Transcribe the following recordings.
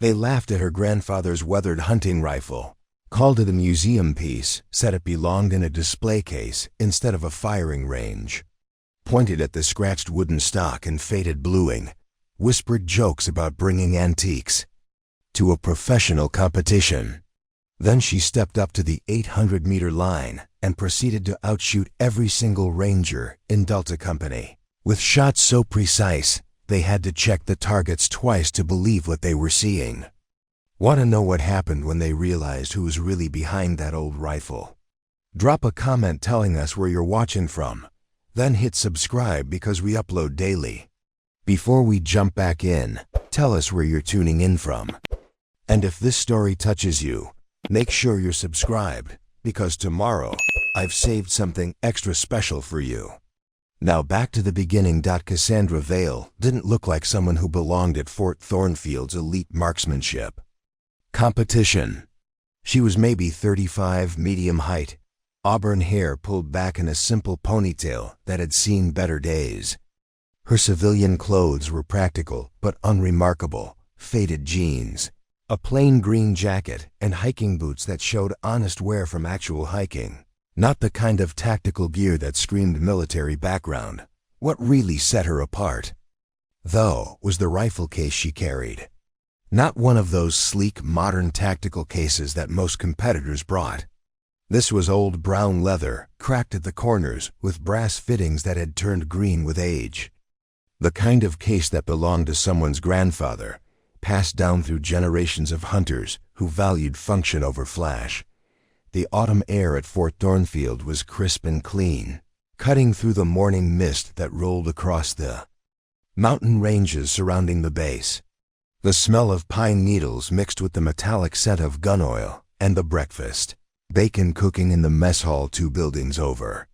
They laughed at her grandfather's weathered hunting rifle, called it a museum piece, said it belonged in a display case instead of a firing range, pointed at the scratched wooden stock and faded bluing, whispered jokes about bringing antiques to a professional competition. Then she stepped up to the 800-meter line and proceeded to outshoot every single ranger in Delta Company, with shots so precise they had to check the targets twice to believe what they were seeing. Want to know what happened when they realized who was really behind that old rifle? Drop a comment telling us where you're watching from, then hit subscribe because we upload daily. Before we jump back in, tell us where you're tuning in from. And if this story touches you, make sure you're subscribed, because tomorrow I've saved something extra special for you. Now back to the beginning. Cassandra Vale didn't look like someone who belonged at Fort Thornfield's elite marksmanship competition. She was maybe 35, medium height, auburn hair pulled back in a simple ponytail that had seen better days. Her civilian clothes were practical but unremarkable, faded jeans, a plain green jacket, and hiking boots that showed honest wear from actual hiking. Not the kind of tactical gear that screamed military background. What really set her apart, though, was the rifle case she carried. Not one of those sleek, modern tactical cases that most competitors brought. This was old brown leather, cracked at the corners, with brass fittings that had turned green with age. The kind of case that belonged to someone's grandfather, passed down through generations of hunters who valued function over flash. The autumn air at Fort Thornfield was crisp and clean, cutting through the morning mist that rolled across the mountain ranges surrounding the base. The smell of pine needles mixed with the metallic scent of gun oil and the breakfast, bacon cooking in the mess hall 2 buildings over.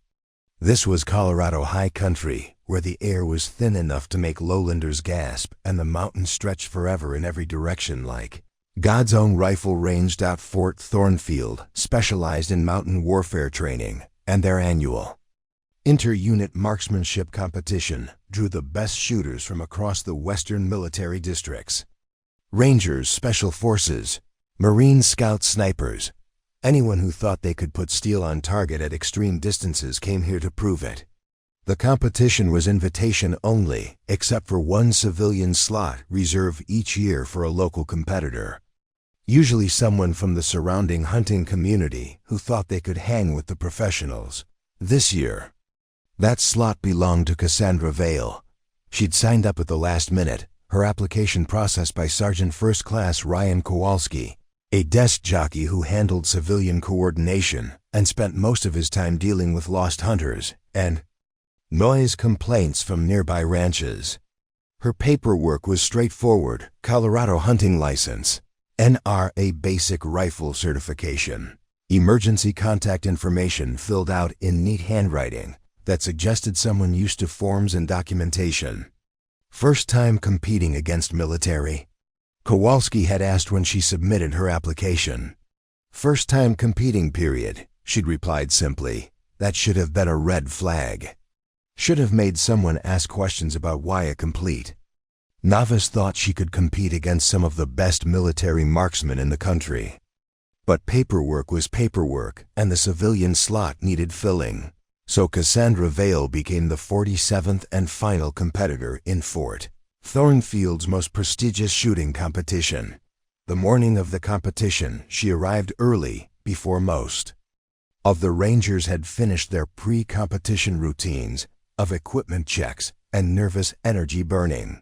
This was Colorado high country, where the air was thin enough to make lowlanders gasp and the mountains stretched forever in every direction like God's own rifle range. Fort Thornfield specialized in mountain warfare training, and their annual inter-unit marksmanship competition drew the best shooters from across the western military districts. Rangers, special forces, Marine Scout snipers, anyone who thought they could put steel on target at extreme distances came here to prove it. The competition was invitation only, except for one civilian slot reserved each year for a local competitor. Usually someone from the surrounding hunting community who thought they could hang with the professionals. This year, that slot belonged to Cassandra Vale. She'd signed up at the last minute, her application processed by Sergeant First Class Ryan Kowalski, a desk jockey who handled civilian coordination and spent most of his time dealing with lost hunters and noise complaints from nearby ranches. Her paperwork was straightforward: Colorado hunting license, NRA basic rifle certification, emergency contact information filled out in neat handwriting that suggested someone used to forms and documentation. First time competing against military? Kowalski had asked when she submitted her application. First time competing, period, she'd replied simply. That should have been a red flag. Should have made someone ask questions about why a complete novice thought she could compete against some of the best military marksmen in the country. But paperwork was paperwork, and the civilian slot needed filling. So Cassandra Vale became the 47th and final competitor in Fort Thornfield's most prestigious shooting competition. The morning of the competition, she arrived early, before most of the rangers had finished their pre-competition routines of equipment checks and nervous energy burning.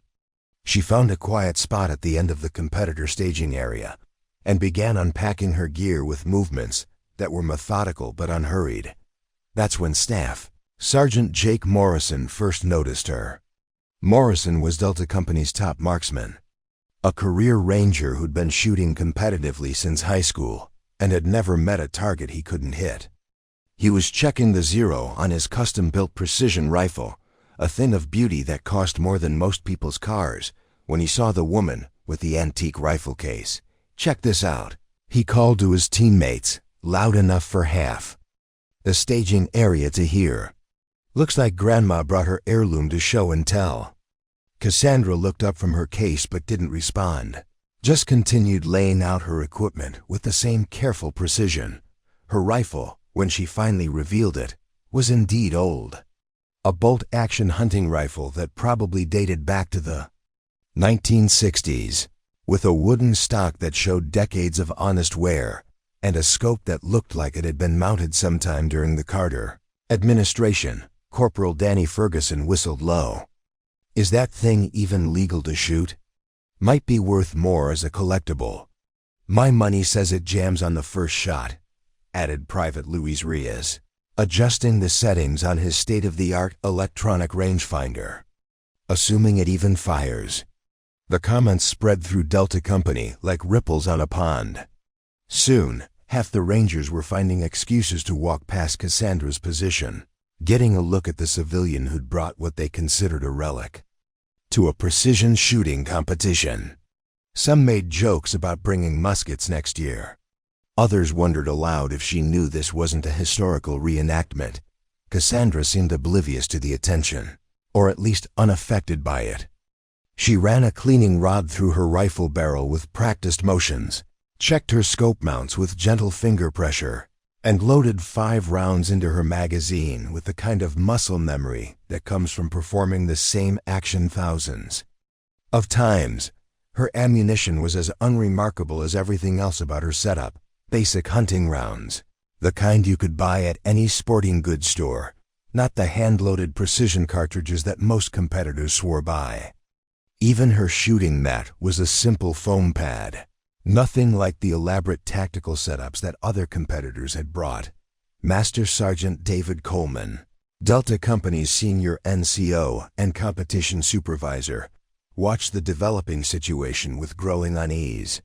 She found a quiet spot at the end of the competitor staging area and began unpacking her gear with movements that were methodical but unhurried. That's when Staff Sergeant Jake Morrison first noticed her. Morrison was Delta Company's top marksman, a career ranger who'd been shooting competitively since high school and had never met a target he couldn't hit. He was checking the zero on his custom-built precision rifle, a thing of beauty that cost more than most people's cars, when he saw the woman with the antique rifle case. "Check this out," he called to his teammates, loud enough for half the staging area to hear. "Looks like Grandma brought her heirloom to show and tell." Cassandra looked up from her case but didn't respond. just continued laying out her equipment with the same careful precision. Her rifle, when she finally revealed it, was indeed old. A bolt-action hunting rifle that probably dated back to the 1960s, with a wooden stock that showed decades of honest wear, and a scope that looked like it had been mounted sometime during the Carter administration. Corporal Danny Ferguson whistled low. "Is that thing even legal to shoot?" "Might be worth more as a collectible. My money says it jams on the first shot," added Private Luis Reyes, adjusting the settings on his state-of-the-art electronic rangefinder. "Assuming it even fires." The comments spread through Delta Company like ripples on a pond. Soon, half the Rangers were finding excuses to walk past Cassandra's position, getting a look at the civilian who'd brought what they considered a relic to a precision shooting competition. Some made jokes about bringing muskets next year. Others wondered aloud if she knew this wasn't a historical reenactment. Cassandra seemed oblivious to the attention, or at least unaffected by it. She ran a cleaning rod through her rifle barrel with practiced motions, checked her scope mounts with gentle finger pressure, and loaded 5 rounds into her magazine with the kind of muscle memory that comes from performing the same action thousands of times. Her ammunition was as unremarkable as everything else about her setup. Basic hunting rounds, the kind you could buy at any sporting goods store, not the hand-loaded precision cartridges that most competitors swore by. Even her shooting mat was a simple foam pad, nothing like the elaborate tactical setups that other competitors had brought. Master Sergeant David Coleman, Delta Company's senior NCO and competition supervisor, watched the developing situation with growing unease.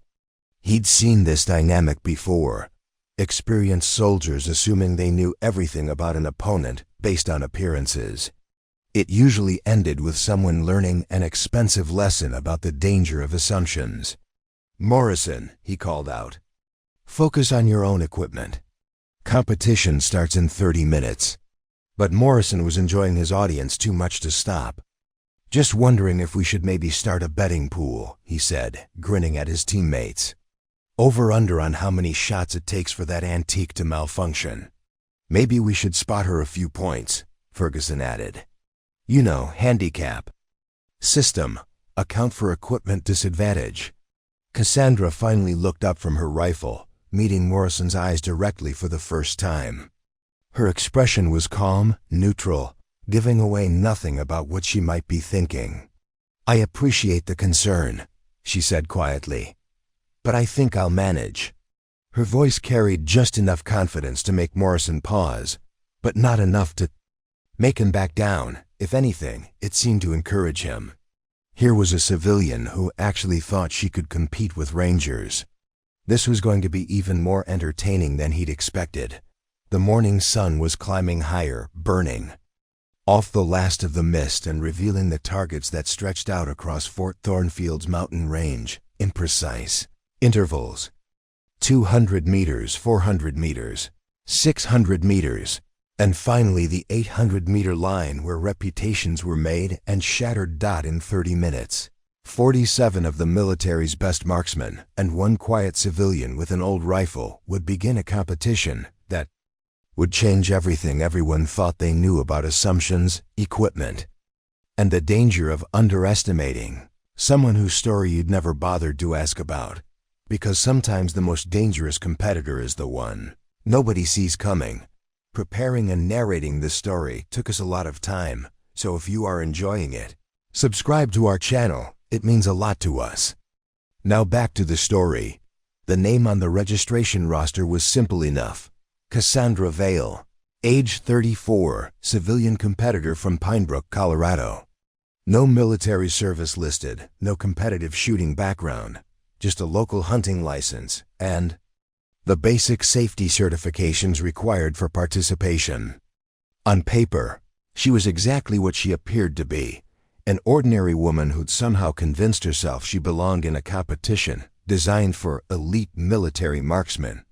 He'd seen this dynamic before, experienced soldiers assuming they knew everything about an opponent based on appearances. It usually ended with someone learning an expensive lesson about the danger of assumptions. "Morrison," he called out, "focus on your own equipment. Competition starts in 30 minutes. But Morrison was enjoying his audience too much to stop. "Just wondering if we should maybe start a betting pool," he said, grinning at his teammates. "Over-under on how many shots it takes for that antique to malfunction. Maybe we should spot her a few points," Ferguson added. "You know, handicap. System, account for equipment disadvantage." Cassandra finally looked up from her rifle, meeting Morrison's eyes directly for the first time. Her expression was calm, neutral, giving away nothing about what she might be thinking. "I appreciate the concern," she said quietly, "but I think I'll manage." Her voice carried just enough confidence to make Morrison pause, but not enough to make him back down. If anything, it seemed to encourage him. Here was a civilian who actually thought she could compete with Rangers. This was going to be even more entertaining than he'd expected. The morning sun was climbing higher, burning off the last of the mist and revealing the targets that stretched out across Fort Thornfield's mountain range in precise intervals. 200 meters, 400 meters, 600 meters, and finally the 800-meter line where reputations were made and shattered dot in 30 minutes. 47 of the military's best marksmen and one quiet civilian with an old rifle would begin a competition that would change everything everyone thought they knew about assumptions, equipment, and the danger of underestimating someone whose story you'd never bothered to ask about. Because sometimes the most dangerous competitor is the one nobody sees coming. Preparing and narrating this story took us a lot of time, so if you are enjoying it, subscribe to our channel. It means a lot to us. Now back to the story. The name on the registration roster was simple enough. Cassandra Vale, age 34, civilian competitor from Pinebrook, Colorado. No military service listed, no competitive shooting background, just a local hunting license and the basic safety certifications required for participation. On paper, she was exactly what she appeared to be, an ordinary woman who'd somehow convinced herself she belonged in a competition designed for elite military marksmen.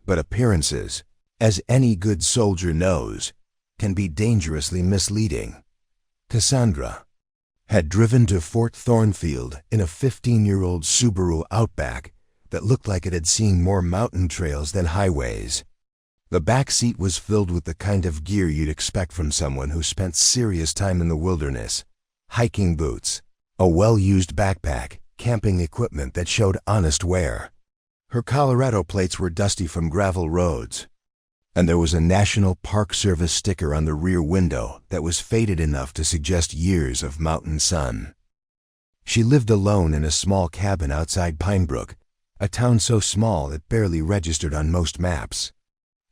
But appearances, as any good soldier knows, can be dangerously misleading. Cassandra had driven to Fort Thornfield in a 15-year-old Subaru Outback that looked like it had seen more mountain trails than highways. The back seat was filled with the kind of gear you'd expect from someone who spent serious time in the wilderness: hiking boots, a well-used backpack, camping equipment that showed honest wear. Her Colorado plates were dusty from gravel roads, and there was a National Park Service sticker on the rear window that was faded enough to suggest years of mountain sun. She lived alone in a small cabin outside Pinebrook, a town so small it barely registered on most maps.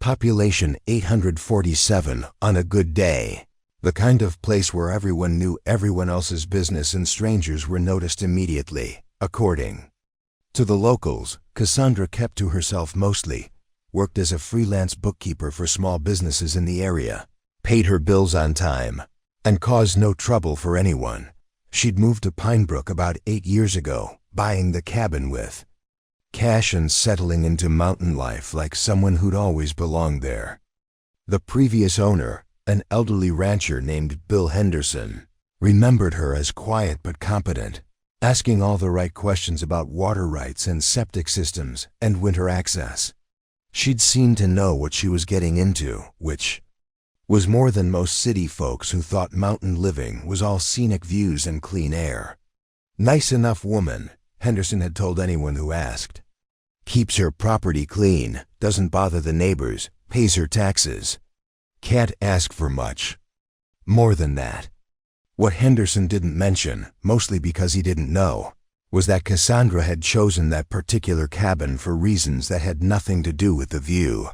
Population 847 on a good day. The kind of place where everyone knew everyone else's business and strangers were noticed immediately, according to the locals. Cassandra kept to herself mostly, worked as a freelance bookkeeper for small businesses in the area, paid her bills on time, and caused no trouble for anyone. She'd moved to Pinebrook about 8 years ago, buying the cabin with cash and settling into mountain life like someone who'd always belonged there. The previous owner, an elderly rancher named Bill Henderson, remembered her as quiet but competent, asking all the right questions about water rights and septic systems and winter access. She'd seemed to know what she was getting into, which was more than most city folks who thought mountain living was all scenic views and clean air. Nice enough woman, Henderson had told anyone who asked. Keeps her property clean, doesn't bother the neighbors, pays her taxes. Can't ask for much more than that. What Henderson didn't mention, mostly because he didn't know, was that Cassandra had chosen that particular cabin for reasons that had nothing to do with the view.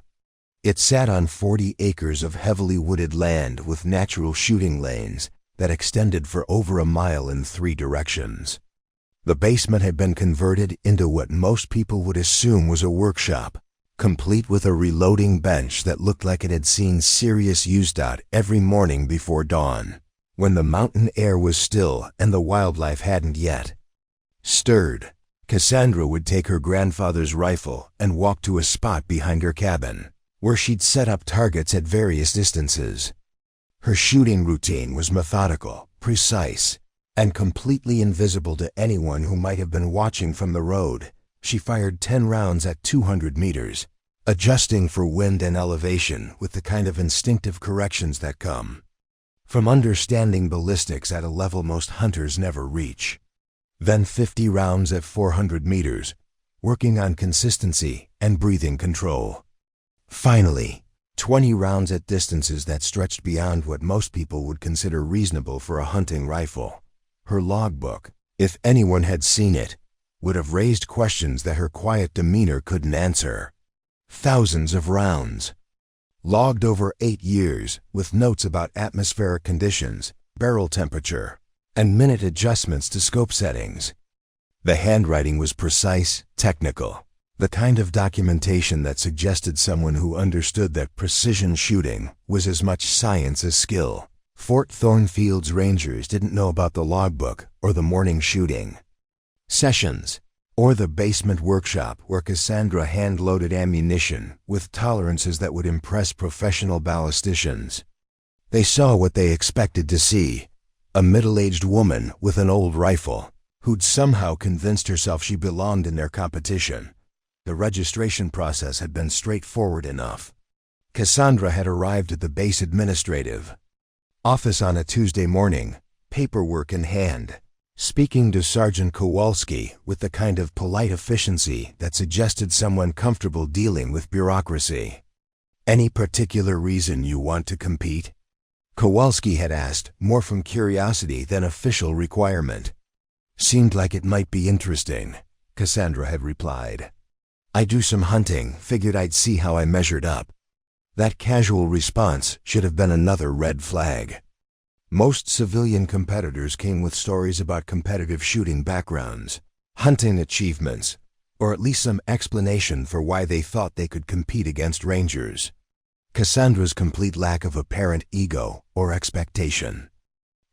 It sat on 40 acres of heavily wooded land with natural shooting lanes that extended for over a mile in 3 directions. The basement had been converted into what most people would assume was a workshop, complete with a reloading bench that looked like it had seen serious use every morning before dawn, when the mountain air was still and the wildlife hadn't yet stirred. Cassandra would take her grandfather's rifle and walk to a spot behind her cabin, where she'd set up targets at various distances. Her shooting routine was methodical, precise, and completely invisible to anyone who might have been watching from the road. She fired 10 rounds at 200 meters, adjusting for wind and elevation with the kind of instinctive corrections that come from understanding ballistics at a level most hunters never reach. Then 50 rounds at 400 meters, working on consistency and breathing control. Finally, 20 rounds at distances that stretched beyond what most people would consider reasonable for a hunting rifle. Her logbook, if anyone had seen it, would have raised questions that her quiet demeanor couldn't answer. Thousands of rounds, logged over 8 years, with notes about atmospheric conditions, barrel temperature, and minute adjustments to scope settings. The handwriting was precise, technical, the kind of documentation that suggested someone who understood that precision shooting was as much science as skill. Fort Thornfield's rangers didn't know about the logbook or the morning shooting sessions, or the basement workshop where Cassandra hand-loaded ammunition with tolerances that would impress professional ballisticians. They saw what they expected to see: a middle-aged woman with an old rifle who'd somehow convinced herself she belonged in their competition. The registration process had been straightforward enough. Cassandra had arrived at the base administrative office on a Tuesday morning, paperwork in hand, speaking to Sergeant Kowalski with the kind of polite efficiency that suggested someone comfortable dealing with bureaucracy. "Any particular reason you want to compete?" Kowalski had asked, more from curiosity than official requirement. "Seemed like it might be interesting," Cassandra had replied. "I do some hunting, figured I'd see how I measured up." That casual response should have been another red flag. Most civilian competitors came with stories about competitive shooting backgrounds, hunting achievements, or at least some explanation for why they thought they could compete against rangers. Cassandra's complete lack of apparent ego or expectation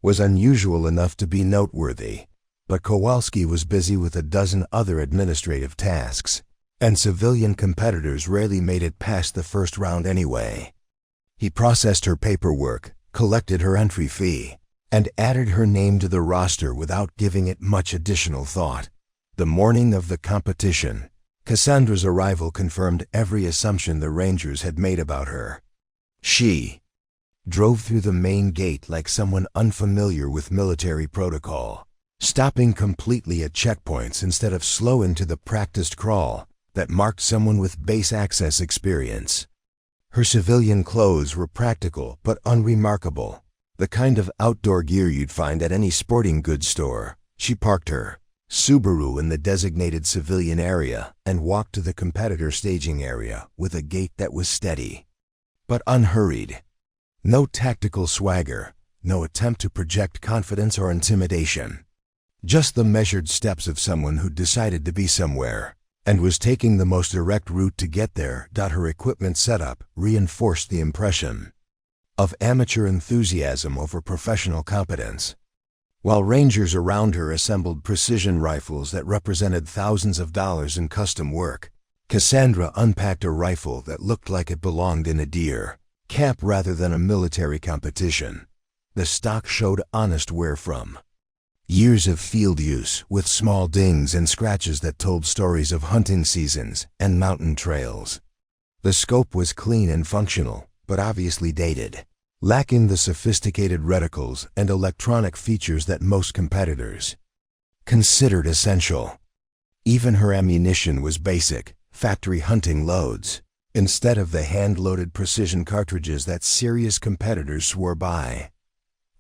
was unusual enough to be noteworthy, but Kowalski was busy with a dozen other administrative tasks, and civilian competitors rarely made it past the first round anyway. He processed her paperwork, collected her entry fee, and added her name to the roster without giving it much additional thought. The morning of the competition, Cassandra's arrival confirmed every assumption the Rangers had made about her. She drove through the main gate like someone unfamiliar with military protocol, stopping completely at checkpoints instead of slowing to the practiced crawl that marked someone with base access experience. Her civilian clothes were practical but unremarkable, the kind of outdoor gear you'd find at any sporting goods store. She parked her Subaru in the designated civilian area and walked to the competitor staging area with a gait that was steady but unhurried. No tactical swagger, no attempt to project confidence or intimidation. Just the measured steps of someone who decided to be somewhere and was taking the most direct route to get there. Her equipment setup reinforced the impression of amateur enthusiasm over professional competence. While Rangers around her assembled precision rifles that represented thousands of dollars in custom work, Cassandra unpacked a rifle that looked like it belonged in a deer camp rather than a military competition. The stock showed honest wear from years of field use, with small dings and scratches that told stories of hunting seasons and mountain trails. The scope was clean and functional, but obviously dated, lacking the sophisticated reticles and electronic features that most competitors considered essential. Even her ammunition was basic, factory hunting loads, instead of the hand-loaded precision cartridges that serious competitors swore by.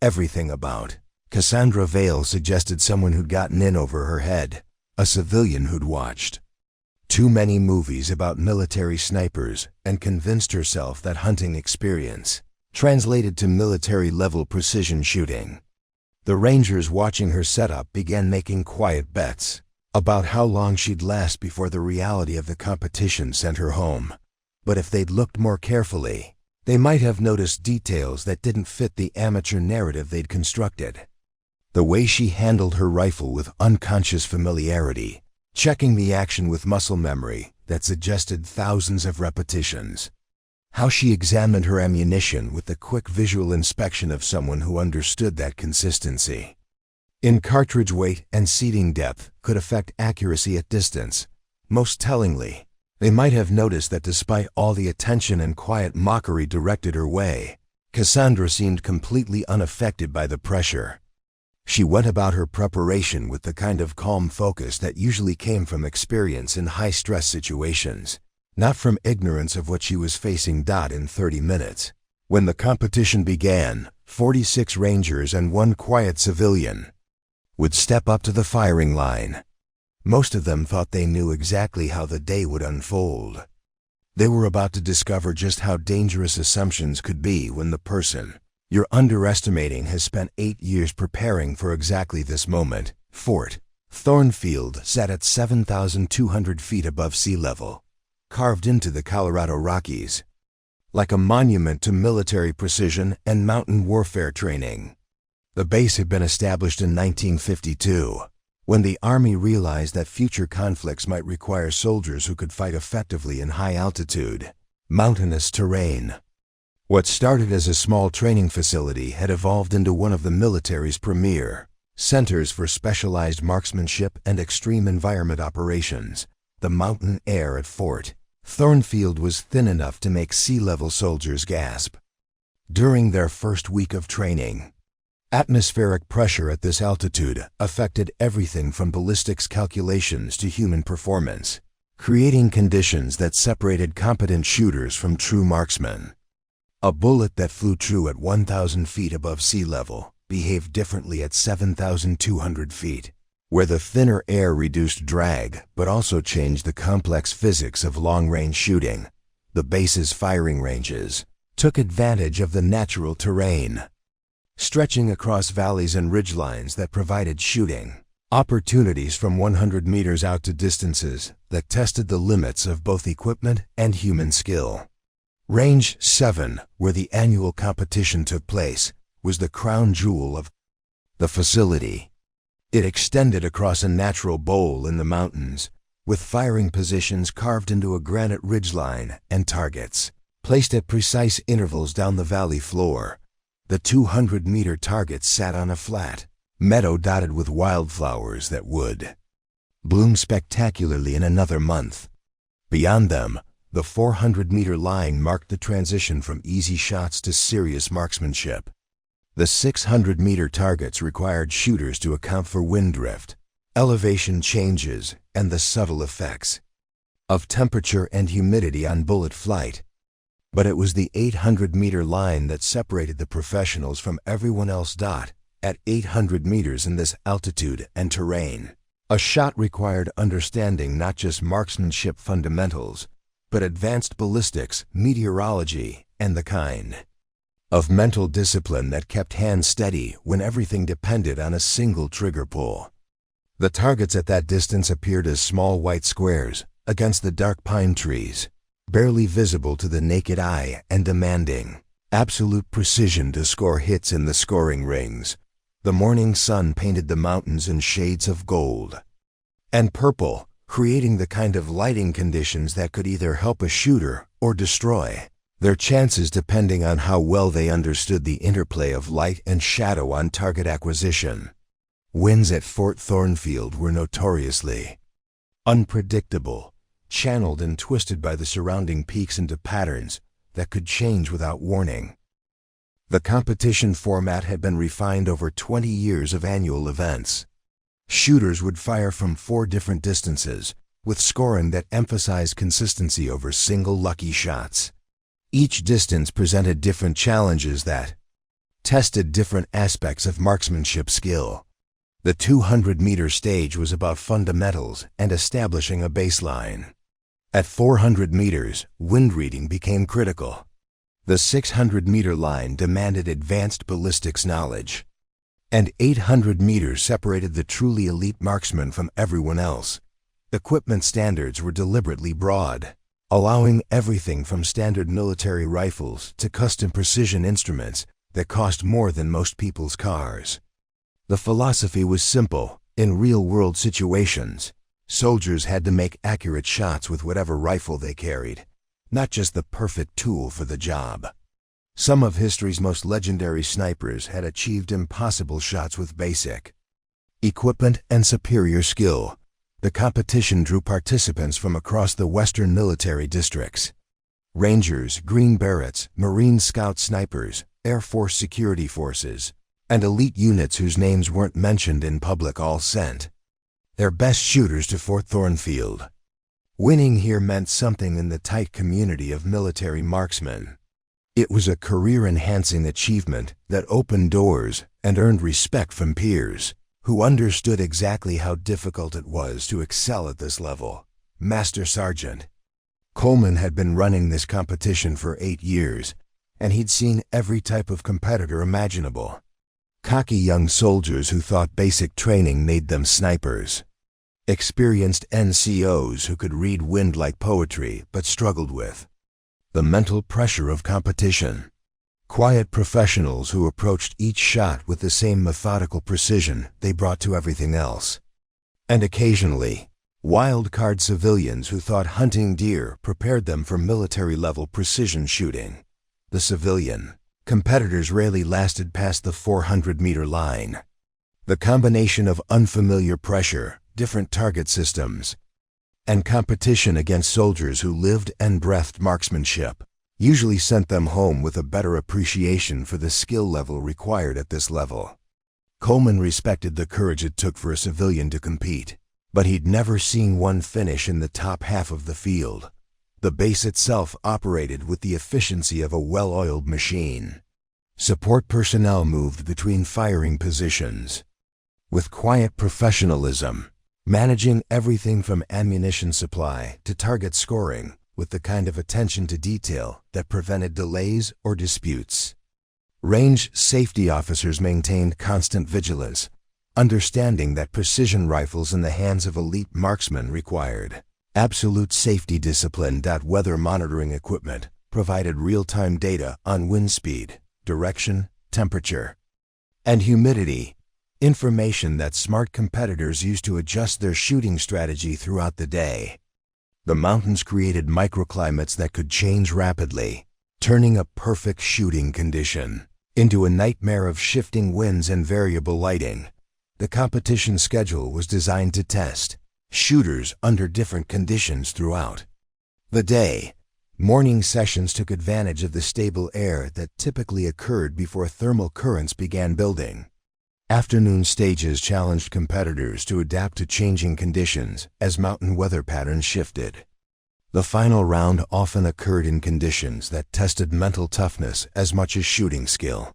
Everything about Cassandra Vale suggested someone who'd gotten in over her head, a civilian who'd watched too many movies about military snipers and convinced herself that hunting experience translated to military-level precision shooting. The Rangers watching her setup began making quiet bets about how long she'd last before the reality of the competition sent her home. But if they'd looked more carefully, they might have noticed details that didn't fit the amateur narrative they'd constructed. The way she handled her rifle with unconscious familiarity, checking the action with muscle memory that suggested thousands of repetitions. How she examined her ammunition with the quick visual inspection of someone who understood that consistency in cartridge weight and seating depth could affect accuracy at distance. Most tellingly, they might have noticed that despite all the attention and quiet mockery directed her way, Cassandra seemed completely unaffected by the pressure. She went about her preparation with the kind of calm focus that usually came from experience in high-stress situations, not from ignorance of what she was facing. In 30 minutes, when the competition began, 46 Rangers and one quiet civilian would step up to the firing line. Most of them thought they knew exactly how the day would unfold. They were about to discover just how dangerous assumptions could be when the person you're underestimating has spent 8 years preparing for exactly this moment. Fort Thornfield sat at 7,200 feet above sea level, carved into the Colorado Rockies, like a monument to military precision and mountain warfare training. The base had been established in 1952, when the Army realized that future conflicts might require soldiers who could fight effectively in high-altitude, mountainous terrain. What started as a small training facility had evolved into one of the military's premier centers for specialized marksmanship and extreme environment operations. The mountain air at Fort Thornfield was thin enough to make sea-level soldiers gasp. During their first week of training, atmospheric pressure at this altitude affected everything from ballistics calculations to human performance, creating conditions that separated competent shooters from true marksmen. A bullet that flew true at 1,000 feet above sea level behaved differently at 7,200 feet, where the thinner air reduced drag but also changed the complex physics of long-range shooting. The base's firing ranges took advantage of the natural terrain, stretching across valleys and ridgelines that provided shooting opportunities from 100 meters out to distances that tested the limits of both equipment and human skill. Range 7, where the annual competition took place, was the crown jewel of the facility. It extended across a natural bowl in the mountains, with firing positions carved into a granite ridgeline and targets placed at precise intervals down the valley floor. The 200-meter target sat on a flat meadow dotted with wildflowers that would bloom spectacularly in another month. Beyond them, the 400-meter line marked the transition from easy shots to serious marksmanship. The 600-meter targets required shooters to account for wind drift, elevation changes, and the subtle effects of temperature and humidity on bullet flight. But it was the 800-meter line that separated the professionals from everyone else. At 800 meters in this altitude and terrain, a shot required understanding not just marksmanship fundamentals, but advanced ballistics, meteorology, and the kind of mental discipline that kept hands steady when everything depended on a single trigger pull. The targets at that distance appeared as small white squares against the dark pine trees, barely visible to the naked eye and demanding absolute precision to score hits in the scoring rings. The morning sun painted the mountains in shades of gold and purple, creating the kind of lighting conditions that could either help a shooter or destroy their chances depending on how well they understood the interplay of light and shadow on target acquisition. Winds at Fort Thornfield were notoriously unpredictable, channeled and twisted by the surrounding peaks into patterns that could change without warning. The competition format had been refined over 20 years of annual events. Shooters would fire from 4 different distances, with scoring that emphasized consistency over single lucky shots. Each distance presented different challenges that tested different aspects of marksmanship skill. The 200-meter stage was about fundamentals and establishing a baseline. At 400 meters, wind reading became critical. The 600-meter line demanded advanced ballistics knowledge, and 800 meters separated the truly elite marksman from everyone else. Equipment standards were deliberately broad, allowing everything from standard military rifles to custom precision instruments that cost more than most people's cars. The philosophy was simple. In real-world situations, soldiers had to make accurate shots with whatever rifle they carried, not just the perfect tool for the job. Some of history's most legendary snipers had achieved impossible shots with basic equipment and superior skill. The competition drew participants from across the western military districts. Rangers, Green Berets, Marine Scout snipers, Air Force security forces, and elite units whose names weren't mentioned in public all sent their best shooters to Fort Thornfield. Winning here meant something in the tight community of military marksmen. It was a career-enhancing achievement that opened doors and earned respect from peers who understood exactly how difficult it was to excel at this level. Master Sergeant Coleman had been running this competition for 8 years, and he'd seen every type of competitor imaginable. Cocky young soldiers who thought basic training made them snipers. Experienced NCOs who could read wind like poetry but struggled with the mental pressure of competition. Quiet professionals who approached each shot with the same methodical precision they brought to everything else. And occasionally, wild-card civilians who thought hunting deer prepared them for military-level precision shooting. The civilian competitors rarely lasted past the 400-meter line. The combination of unfamiliar pressure, different target systems, and competition against soldiers who lived and breathed marksmanship usually sent them home with a better appreciation for the skill level required at this level. Coleman respected the courage it took for a civilian to compete, but he'd never seen one finish in the top half of the field. The base itself operated with the efficiency of a well-oiled machine. Support personnel moved between firing positions with quiet professionalism, managing everything from ammunition supply to target scoring with the kind of attention to detail that prevented delays or disputes. Range safety officers maintained constant vigilance, understanding that precision rifles in the hands of elite marksmen required absolute safety discipline. Weather monitoring equipment provided real-time data on wind speed, direction, temperature, and humidity, information that smart competitors used to adjust their shooting strategy throughout the day. The mountains created microclimates that could change rapidly, turning a perfect shooting condition into a nightmare of shifting winds and variable lighting. The competition schedule was designed to test shooters under different conditions throughout the day. Morning sessions took advantage of the stable air that typically occurred before thermal currents began building. Afternoon stages challenged competitors to adapt to changing conditions as mountain weather patterns shifted. The final round often occurred in conditions that tested mental toughness as much as shooting skill.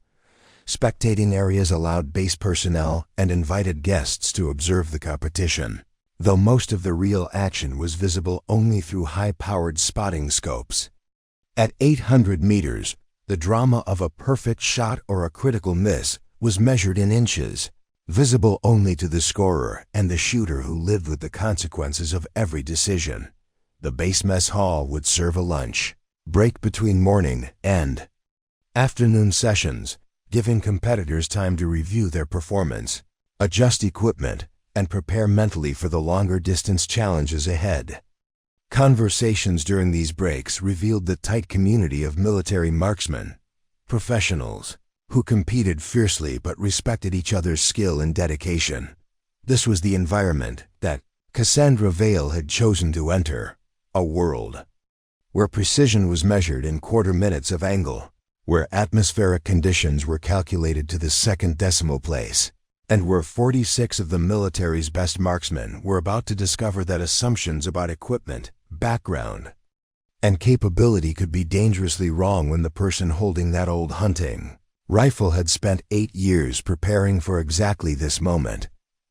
Spectating areas allowed base personnel and invited guests to observe the competition, though most of the real action was visible only through high-powered spotting scopes. At 800 meters, the drama of a perfect shot or a critical miss was measured in inches, visible only to the scorer and the shooter who lived with the consequences of every decision. The base mess hall would serve a lunch break between morning and afternoon sessions, giving competitors time to review their performance, adjust equipment, and prepare mentally for the longer distance challenges ahead. Conversations during these breaks revealed the tight community of military marksmen, professionals, who competed fiercely but respected each other's skill and dedication. This was the environment that Cassandra Vale had chosen to enter, a world where precision was measured in quarter minutes of angle, where atmospheric conditions were calculated to the second decimal place, and where 46 of the military's best marksmen were about to discover that assumptions about equipment, background, and capability could be dangerously wrong when the person holding that old hunting rifle had spent 8 years preparing for exactly this moment.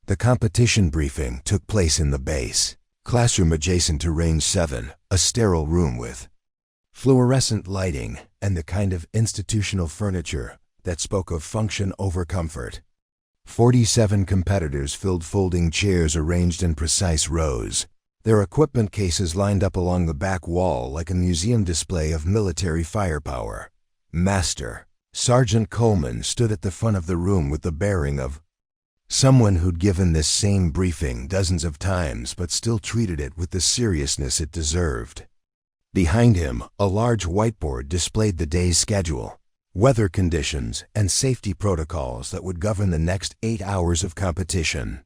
The competition briefing took place in the base classroom adjacent to Range 7, a sterile room with fluorescent lighting and the kind of institutional furniture that spoke of function over comfort. 47 competitors filled folding chairs arranged in precise rows, their equipment cases lined up along the back wall like a museum display of military firepower. Master Sergeant Coleman stood at the front of the room with the bearing of someone who'd given this same briefing dozens of times but still treated it with the seriousness it deserved. Behind him, a large whiteboard displayed the day's schedule, weather conditions, and safety protocols that would govern the next 8 hours of competition.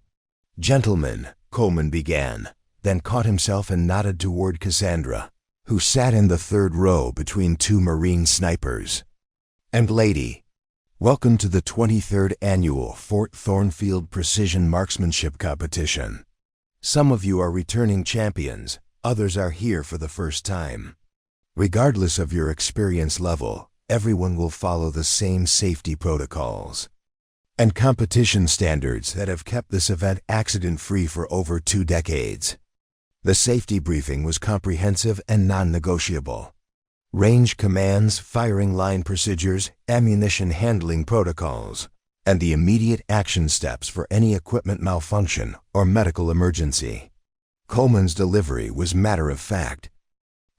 "Gentlemen," Coleman began, then caught himself and nodded toward Cassandra, who sat in the third row between 2 Marine snipers. "And lady, welcome to the 23rd Annual Fort Thornfield Precision Marksmanship Competition. Some of you are returning champions, others are here for the first time. Regardless of your experience level, everyone will follow the same safety protocols and competition standards that have kept this event accident-free for over 2 decades. The safety briefing was comprehensive and non-negotiable. Range commands, firing line procedures, ammunition handling protocols, and the immediate action steps for any equipment malfunction or medical emergency. Coleman's delivery was matter-of-fact,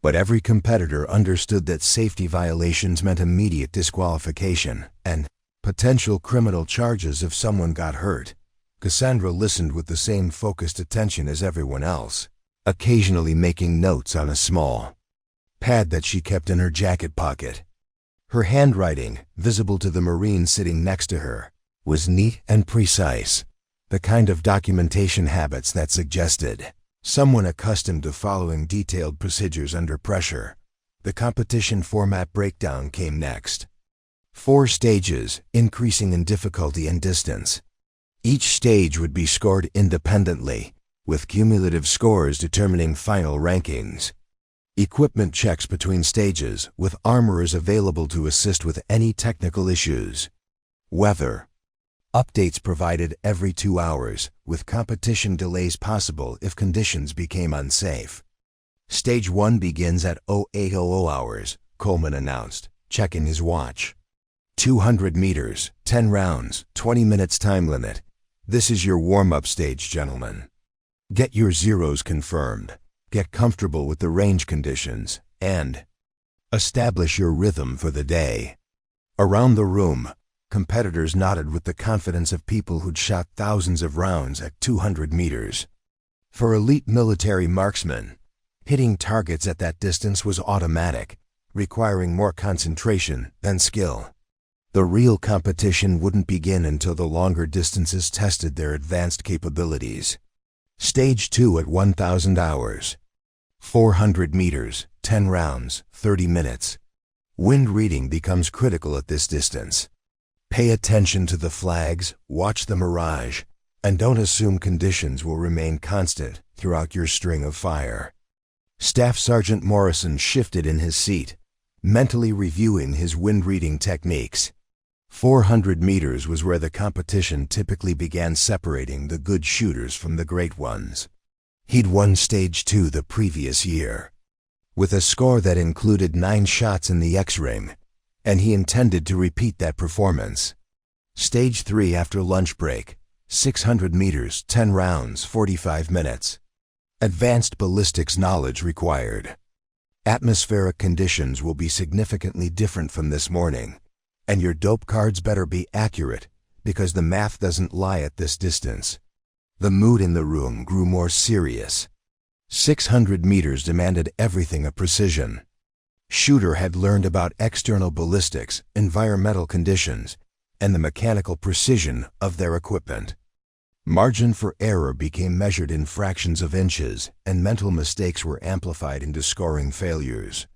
but every competitor understood that safety violations meant immediate disqualification and potential criminal charges if someone got hurt. Cassandra listened with the same focused attention as everyone else, occasionally making notes on a small pad that she kept in her jacket pocket. Her handwriting, visible to the Marine sitting next to her, was neat and precise, the kind of documentation habits that suggested someone accustomed to following detailed procedures under pressure. The competition format breakdown came next. 4 stages, increasing in difficulty and distance. Each stage would be scored independently, with cumulative scores determining final rankings. Equipment checks between stages, with armorers available to assist with any technical issues. Weather updates provided every 2 hours, with competition delays possible if conditions became unsafe. Stage 1 begins at 0800 hours, Coleman announced, checking his watch. 200 meters, 10 rounds, 20 minutes time limit. This is your warm-up stage, gentlemen. Get your zeros confirmed. Get comfortable with the range conditions, and establish your rhythm for the day. Around the room, competitors nodded with the confidence of people who'd shot thousands of rounds at 200 meters. For elite military marksmen, hitting targets at that distance was automatic, requiring more concentration than skill. The real competition wouldn't begin until the longer distances tested their advanced capabilities. Stage 2 at 1,000 hours. 400 meters, 10 rounds, 30 minutes. Wind reading becomes critical at this distance. Pay attention to the flags, watch the mirage, and don't assume conditions will remain constant throughout your string of fire. Staff Sergeant Morrison shifted in his seat, mentally reviewing his wind reading techniques. 400 meters was where the competition typically began separating the good shooters from the great ones. He'd won Stage 2 the previous year, with a score that included 9 shots in the X-ring, and he intended to repeat that performance. Stage 3 after lunch break, 600 meters, 10 rounds, 45 minutes. Advanced ballistics knowledge required. Atmospheric conditions will be significantly different from this morning, and your dope cards better be accurate because the math doesn't lie at this distance. The mood in the room grew more serious. 600 meters demanded everything of precision. Shooter had learned about external ballistics, environmental conditions, and the mechanical precision of their equipment. Margin for error became measured in fractions of inches, and mental mistakes were amplified into scoring failures.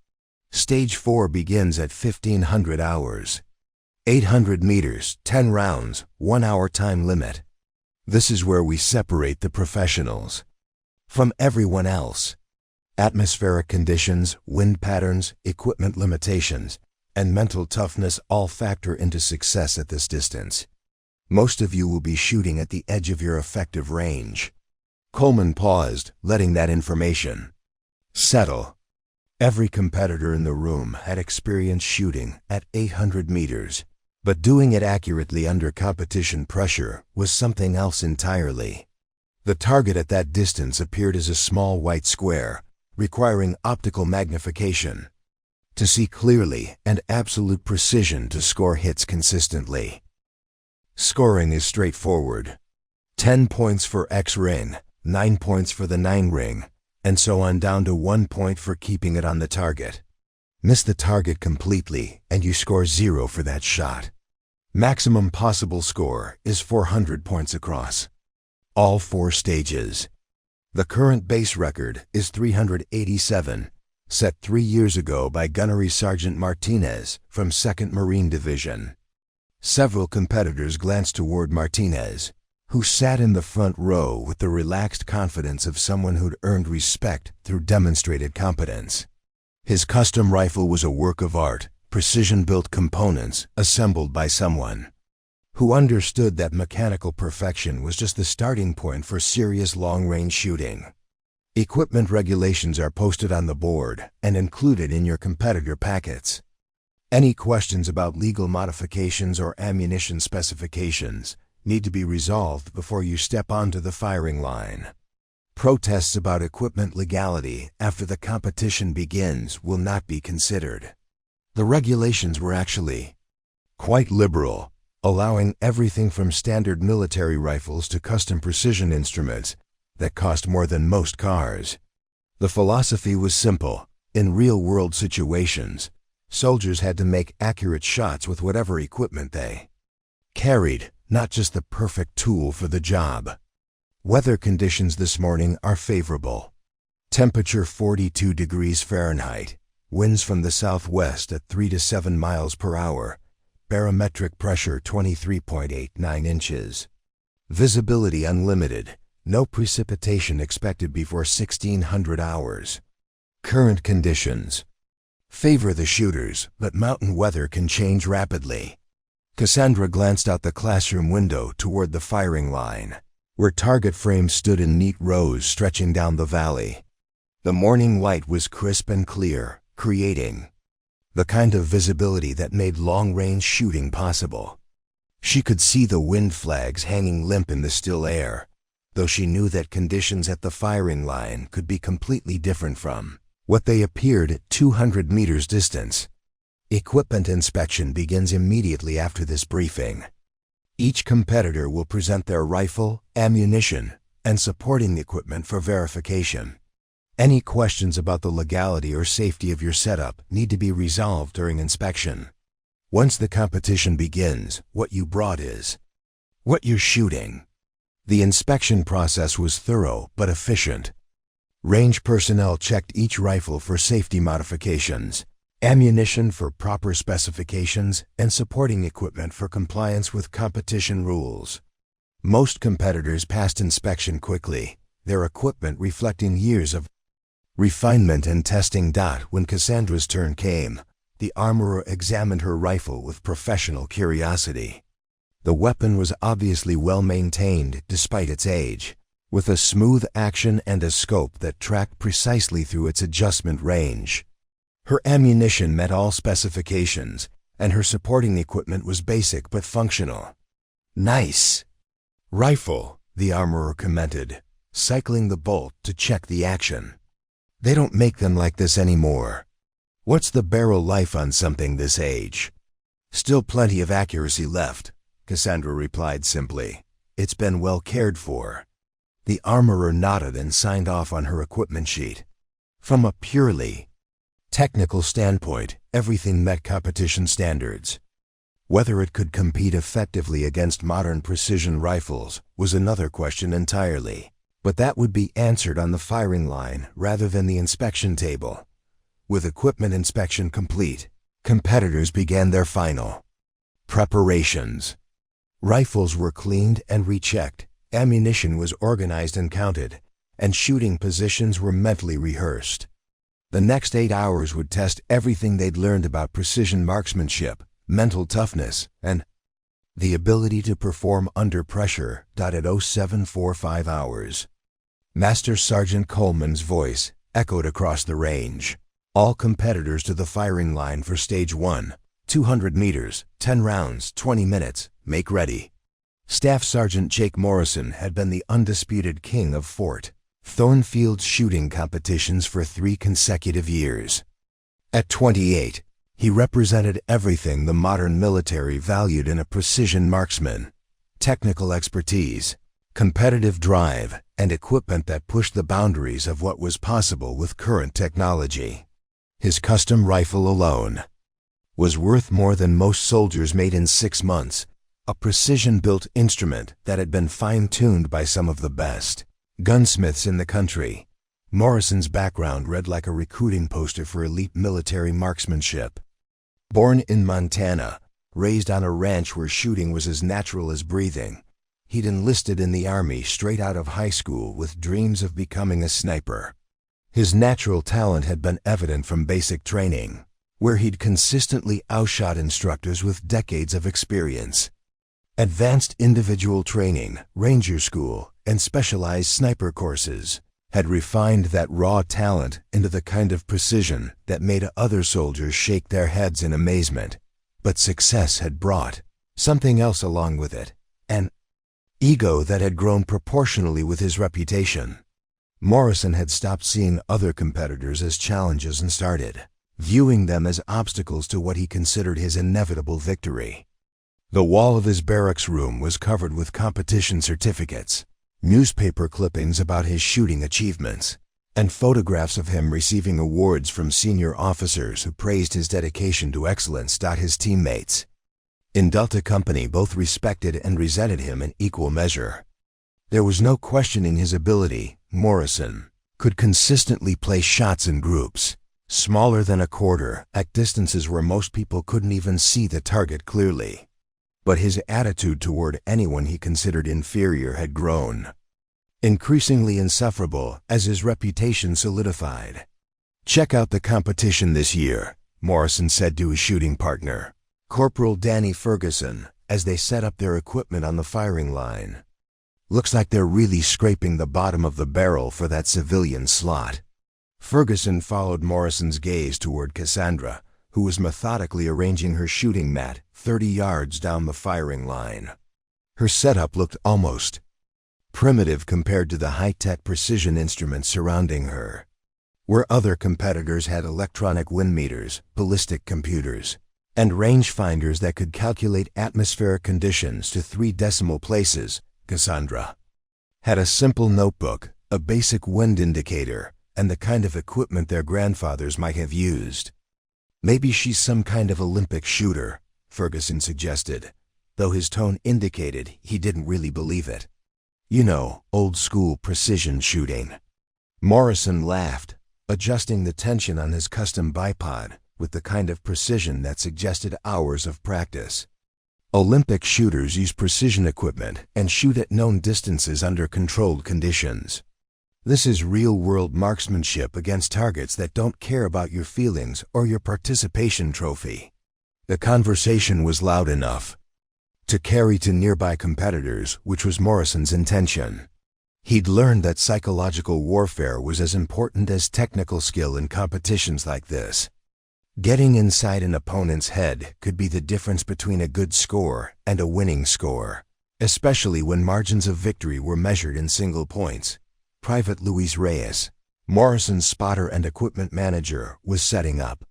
Stage 4 begins at 1,500 hours. 800 meters, 10 rounds, 1 hour time limit. This is where we separate the professionals from everyone else. Atmospheric conditions, wind patterns, equipment limitations, and mental toughness all factor into success at this distance. Most of you will be shooting at the edge of your effective range. Coleman paused, letting that information settle. Every competitor in the room had experience shooting at 800 meters, but doing it accurately under competition pressure was something else entirely. The target at that distance appeared as a small white square, requiring optical magnification to see clearly and absolute precision to score hits consistently. Scoring is straightforward. 10 points for X-ring, 9 points for the 9-ring, and so on down to 1 point for keeping it on the target. Miss the target completely and you score 0 for that shot. Maximum possible score is 400 points across all 4 stages. The current base record is 387, set 3 years ago by Gunnery Sergeant Martinez from 2nd Marine Division. Several competitors glanced toward Martinez, who sat in the front row with the relaxed confidence of someone who'd earned respect through demonstrated competence. His custom rifle was a work of art, precision-built components assembled by someone who understood that mechanical perfection was just the starting point for serious long-range shooting. Equipment regulations are posted on the board and included in your competitor packets. Any questions about legal modifications or ammunition specifications need to be resolved before you step onto the firing line. Protests about equipment legality after the competition begins will not be considered. The regulations were actually quite liberal, allowing everything from standard military rifles to custom precision instruments that cost more than most cars. The philosophy was simple. In real-world situations, soldiers had to make accurate shots with whatever equipment they carried, not just the perfect tool for the job. Weather conditions this morning are favorable. Temperature 42 degrees Fahrenheit, winds from the southwest at 3 to 7 miles per hour, barometric pressure 23.89 inches. Visibility unlimited, no precipitation expected before 1,600 hours. Current conditions favor the shooters, but mountain weather can change rapidly. Cassandra glanced out the classroom window toward the firing line, where target frames stood in neat rows stretching down the valley. The morning light was crisp and clear, creating the kind of visibility that made long-range shooting possible. She could see the wind flags hanging limp in the still air, though she knew that conditions at the firing line could be completely different from what they appeared at 200 meters distance. Equipment inspection begins immediately after this briefing. Each competitor will present their rifle, ammunition, and supporting equipment for verification. Any questions about the legality or safety of your setup need to be resolved during inspection. Once the competition begins, what you brought is what you're shooting. The inspection process was thorough but efficient. Range personnel checked each rifle for safety modifications, ammunition for proper specifications, and supporting equipment for compliance with competition rules. Most competitors passed inspection quickly, their equipment reflecting years of refinement and testing. When Cassandra's turn came, the armorer examined her rifle with professional curiosity. The weapon was obviously well maintained despite its age, with a smooth action and a scope that tracked precisely through its adjustment range. Her ammunition met all specifications, and her supporting equipment was basic but functional. "Nice rifle," the armorer commented, cycling the bolt to check the action. "They don't make them like this anymore. What's the barrel life on something this age?" "Still plenty of accuracy left," Cassandra replied simply. "It's been well cared for." The armorer nodded and signed off on her equipment sheet. From a purely technical standpoint, everything met competition standards. Whether it could compete effectively against modern precision rifles was another question entirely, but that would be answered on the firing line rather than the inspection table. With equipment inspection complete, competitors began their final preparations. Rifles were cleaned and rechecked, ammunition was organized and counted, and shooting positions were mentally rehearsed. The next 8 hours would test everything they'd learned about precision marksmanship, mental toughness, and the ability to perform under pressure. At 0745 hours, Master Sergeant Coleman's voice echoed across the range. "All competitors to the firing line for Stage 1, 200 meters, 10 rounds, 20 minutes, make ready." Staff Sergeant Jake Morrison had been the undisputed king of Fort Thornfield's shooting competitions for 3 consecutive years. At 28, he represented everything the modern military valued in a precision marksman: technical expertise, competitive drive, and equipment that pushed the boundaries of what was possible with current technology. His custom rifle alone was worth more than most soldiers made in 6 months, a precision-built instrument that had been fine-tuned by some of the best gunsmiths in the country. Morrison's background read like a recruiting poster for elite military marksmanship. Born in Montana, raised on a ranch where shooting was as natural as breathing, he'd enlisted in the Army straight out of high school with dreams of becoming a sniper. His natural talent had been evident from basic training, where he'd consistently outshot instructors with decades of experience. Advanced individual training, ranger school, and specialized sniper courses had refined that raw talent into the kind of precision that made other soldiers shake their heads in amazement. But success had brought something else along with it, an ego that had grown proportionally with his reputation. Morrison had stopped seeing other competitors as challenges and started viewing them as obstacles to what he considered his inevitable victory. The wall of his barracks room was covered with competition certificates, newspaper clippings about his shooting achievements, and photographs of him receiving awards from senior officers who praised his dedication to excellence. His teammates in Delta Company both respected and resented him in equal measure. There was no questioning his ability. Morrison could consistently place shots in groups, smaller than a quarter, at distances where most people couldn't even see the target clearly. But his attitude toward anyone he considered inferior had grown increasingly insufferable as his reputation solidified. "Check out the competition this year," Morrison said to his shooting partner, Corporal Danny Ferguson, as they set up their equipment on the firing line. "Looks like they're really scraping the bottom of the barrel for that civilian slot." Ferguson followed Morrison's gaze toward Cassandra, who was methodically arranging her shooting mat 30 yards down the firing line. Her setup looked almost primitive compared to the high-tech precision instruments surrounding her. Where other competitors had electronic wind meters, ballistic computers, and rangefinders that could calculate atmospheric conditions to 3 decimal places, Cassandra had a simple notebook, a basic wind indicator, and the kind of equipment their grandfathers might have used. "Maybe she's some kind of Olympic shooter," Ferguson suggested, though his tone indicated he didn't really believe it. You know, old-school precision shooting. Morrison laughed, adjusting the tension on his custom bipod with the kind of precision that suggested hours of practice. Olympic shooters use precision equipment and shoot at known distances under controlled conditions. This is real-world marksmanship against targets that don't care about your feelings or your participation trophy. The conversation was loud enough to carry to nearby competitors, which was Morrison's intention. He'd learned that psychological warfare was as important as technical skill in competitions like this. Getting inside an opponent's head could be the difference between a good score and a winning score, especially when margins of victory were measured in single points. Private Luis Reyes, Morrison's spotter and equipment manager, was setting up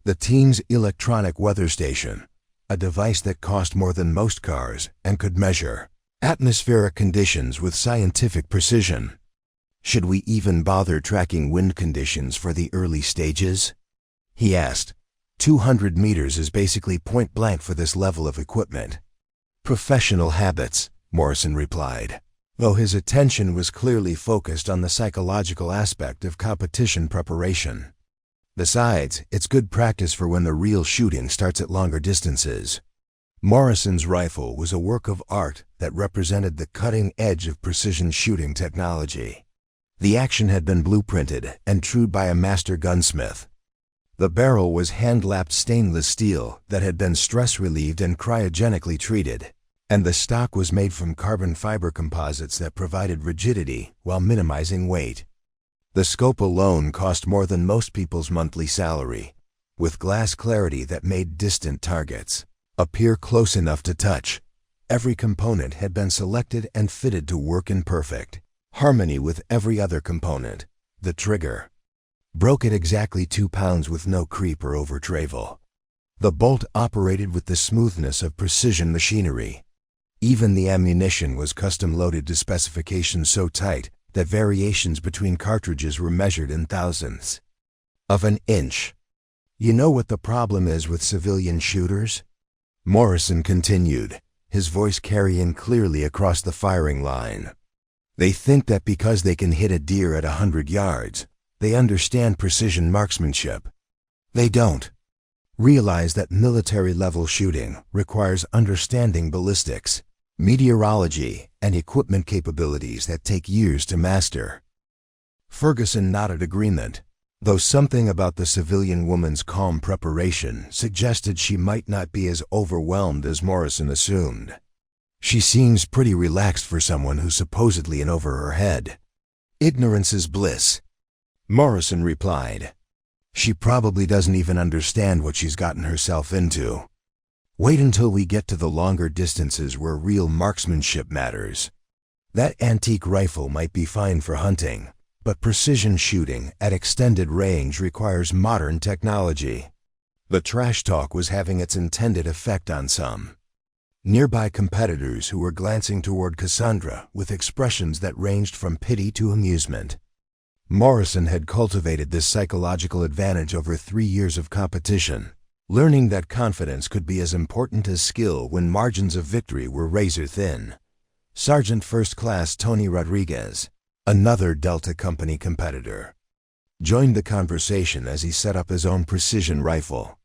the team's electronic weather station, a device that cost more than most cars and could measure atmospheric conditions with scientific precision. Should we even bother tracking wind conditions for the early stages? He asked. 200 meters is basically point blank for this level of equipment. Professional habits, Morrison replied, though his attention was clearly focused on the psychological aspect of competition preparation. Besides, it's good practice for when the real shooting starts at longer distances. Morrison's rifle was a work of art that represented the cutting edge of precision shooting technology. The action had been blueprinted and trued by a master gunsmith. The barrel was hand-lapped stainless steel that had been stress-relieved and cryogenically treated, and the stock was made from carbon fiber composites that provided rigidity while minimizing weight. The scope alone cost more than most people's monthly salary, with glass clarity that made distant targets appear close enough to touch. Every component had been selected and fitted to work in perfect harmony with every other component. The trigger broke at exactly 2 pounds with no creep or over-travel. The bolt operated with the smoothness of precision machinery. Even the ammunition was custom-loaded to specifications so tight that variations between cartridges were measured in thousandths of an inch. You know what the problem is with civilian shooters? Morrison continued, his voice carrying clearly across the firing line. They think that because they can hit a deer at 100 yards, they understand precision marksmanship. They don't realize that military-level shooting requires understanding ballistics, meteorology, and equipment capabilities that take years to master. Ferguson nodded agreement, though something about the civilian woman's calm preparation suggested she might not be as overwhelmed as Morrison assumed. She seems pretty relaxed for someone who's supposedly in over her head. Ignorance is bliss, Morrison replied. She probably doesn't even understand what she's gotten herself into. Wait until we get to the longer distances where real marksmanship matters. That antique rifle might be fine for hunting, but precision shooting at extended range requires modern technology. The trash talk was having its intended effect on some nearby competitors who were glancing toward Cassandra with expressions that ranged from pity to amusement. Morrison had cultivated this psychological advantage over 3 years of competition, learning that confidence could be as important as skill when margins of victory were razor-thin. Sergeant First Class Tony Rodriguez, another Delta Company competitor, joined the conversation as he set up his own precision rifle.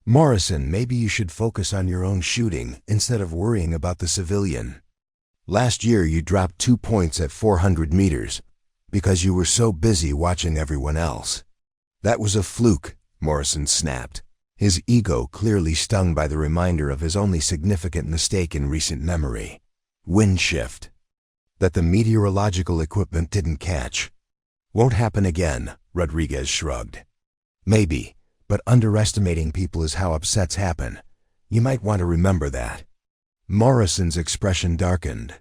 Morrison, maybe you should focus on your own shooting instead of worrying about the civilian. Last year you dropped 2 points at 400 meters because you were so busy watching everyone else. That was a fluke, Morrison snapped, his ego clearly stung by the reminder of his only significant mistake in recent memory. Wind shift. That the meteorological equipment didn't catch. Won't happen again, Rodriguez shrugged. Maybe, but underestimating people is how upsets happen. You might want to remember that. Morrison's expression darkened.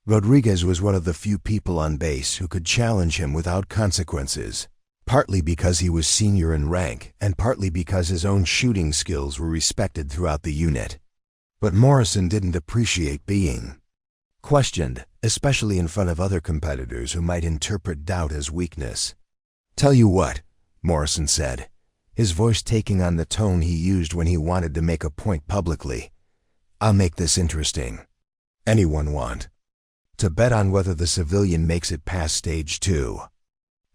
Rodriguez was one of the few people on base who could challenge him without consequences, partly because he was senior in rank and partly because his own shooting skills were respected throughout the unit. But Morrison didn't appreciate being questioned, especially in front of other competitors who might interpret doubt as weakness. Tell you what, Morrison said, his voice taking on the tone he used when he wanted to make a point publicly. "I'll make this interesting. Anyone want to bet on whether the civilian makes it past stage 2?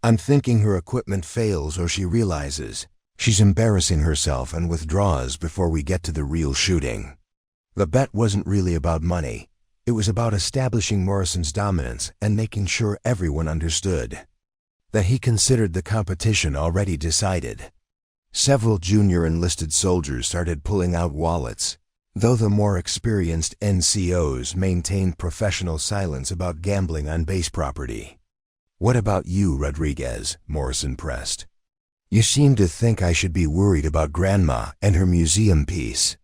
I'm thinking her equipment fails or she realizes she's embarrassing herself and withdraws before we get to the real shooting." The bet wasn't really about money. It was about establishing Morrison's dominance and making sure everyone understood that he considered the competition already decided. Several junior enlisted soldiers started pulling out wallets, though the more experienced NCOs maintained professional silence about gambling on base property. "What about you, Rodriguez?" Morrison pressed. "You seem to think I should be worried about Grandma and her museum piece.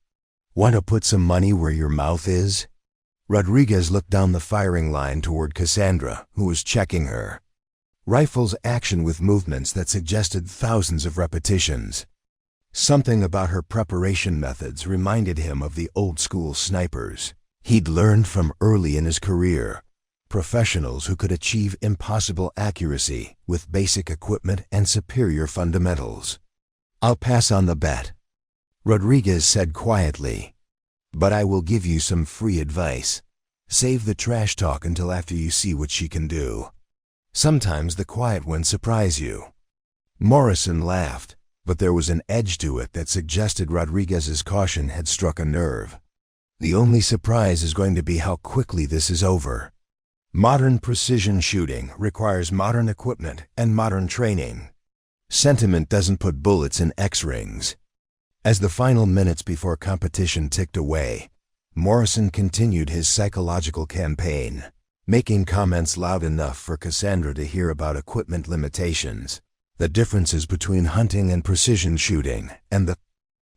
Want to put some money where your mouth is?" Rodriguez looked down the firing line toward Cassandra, who was checking her rifle's action with movements that suggested thousands of repetitions. Something about her preparation methods reminded him of the old-school snipers he'd learned from early in his career, professionals who could achieve impossible accuracy with basic equipment and superior fundamentals. "I'll pass on the bet," Rodriguez said quietly, "but I will give you some free advice. Save the trash talk until after you see what she can do. Sometimes the quiet ones surprise you." Morrison laughed, but there was an edge to it that suggested Rodriguez's caution had struck a nerve. "The only surprise is going to be how quickly this is over. Modern precision shooting requires modern equipment and modern training. Sentiment doesn't put bullets in X-rings." As the final minutes before competition ticked away, Morrison continued his psychological campaign, making comments loud enough for Cassandra to hear about equipment limitations, the differences between hunting and precision shooting, and the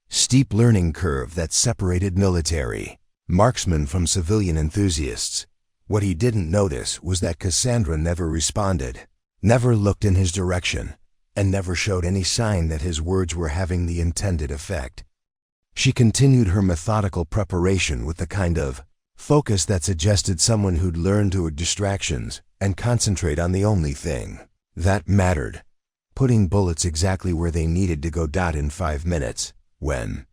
steep learning curve that separated military marksmen from civilian enthusiasts. What he didn't notice was that Cassandra never responded, never looked in his direction, and never showed any sign that his words were having the intended effect. She continued her methodical preparation with the kind of focus that suggested someone who'd learned to avoid distractions and concentrate on the only thing that mattered, putting bullets exactly where they needed to go. In 5 minutes, when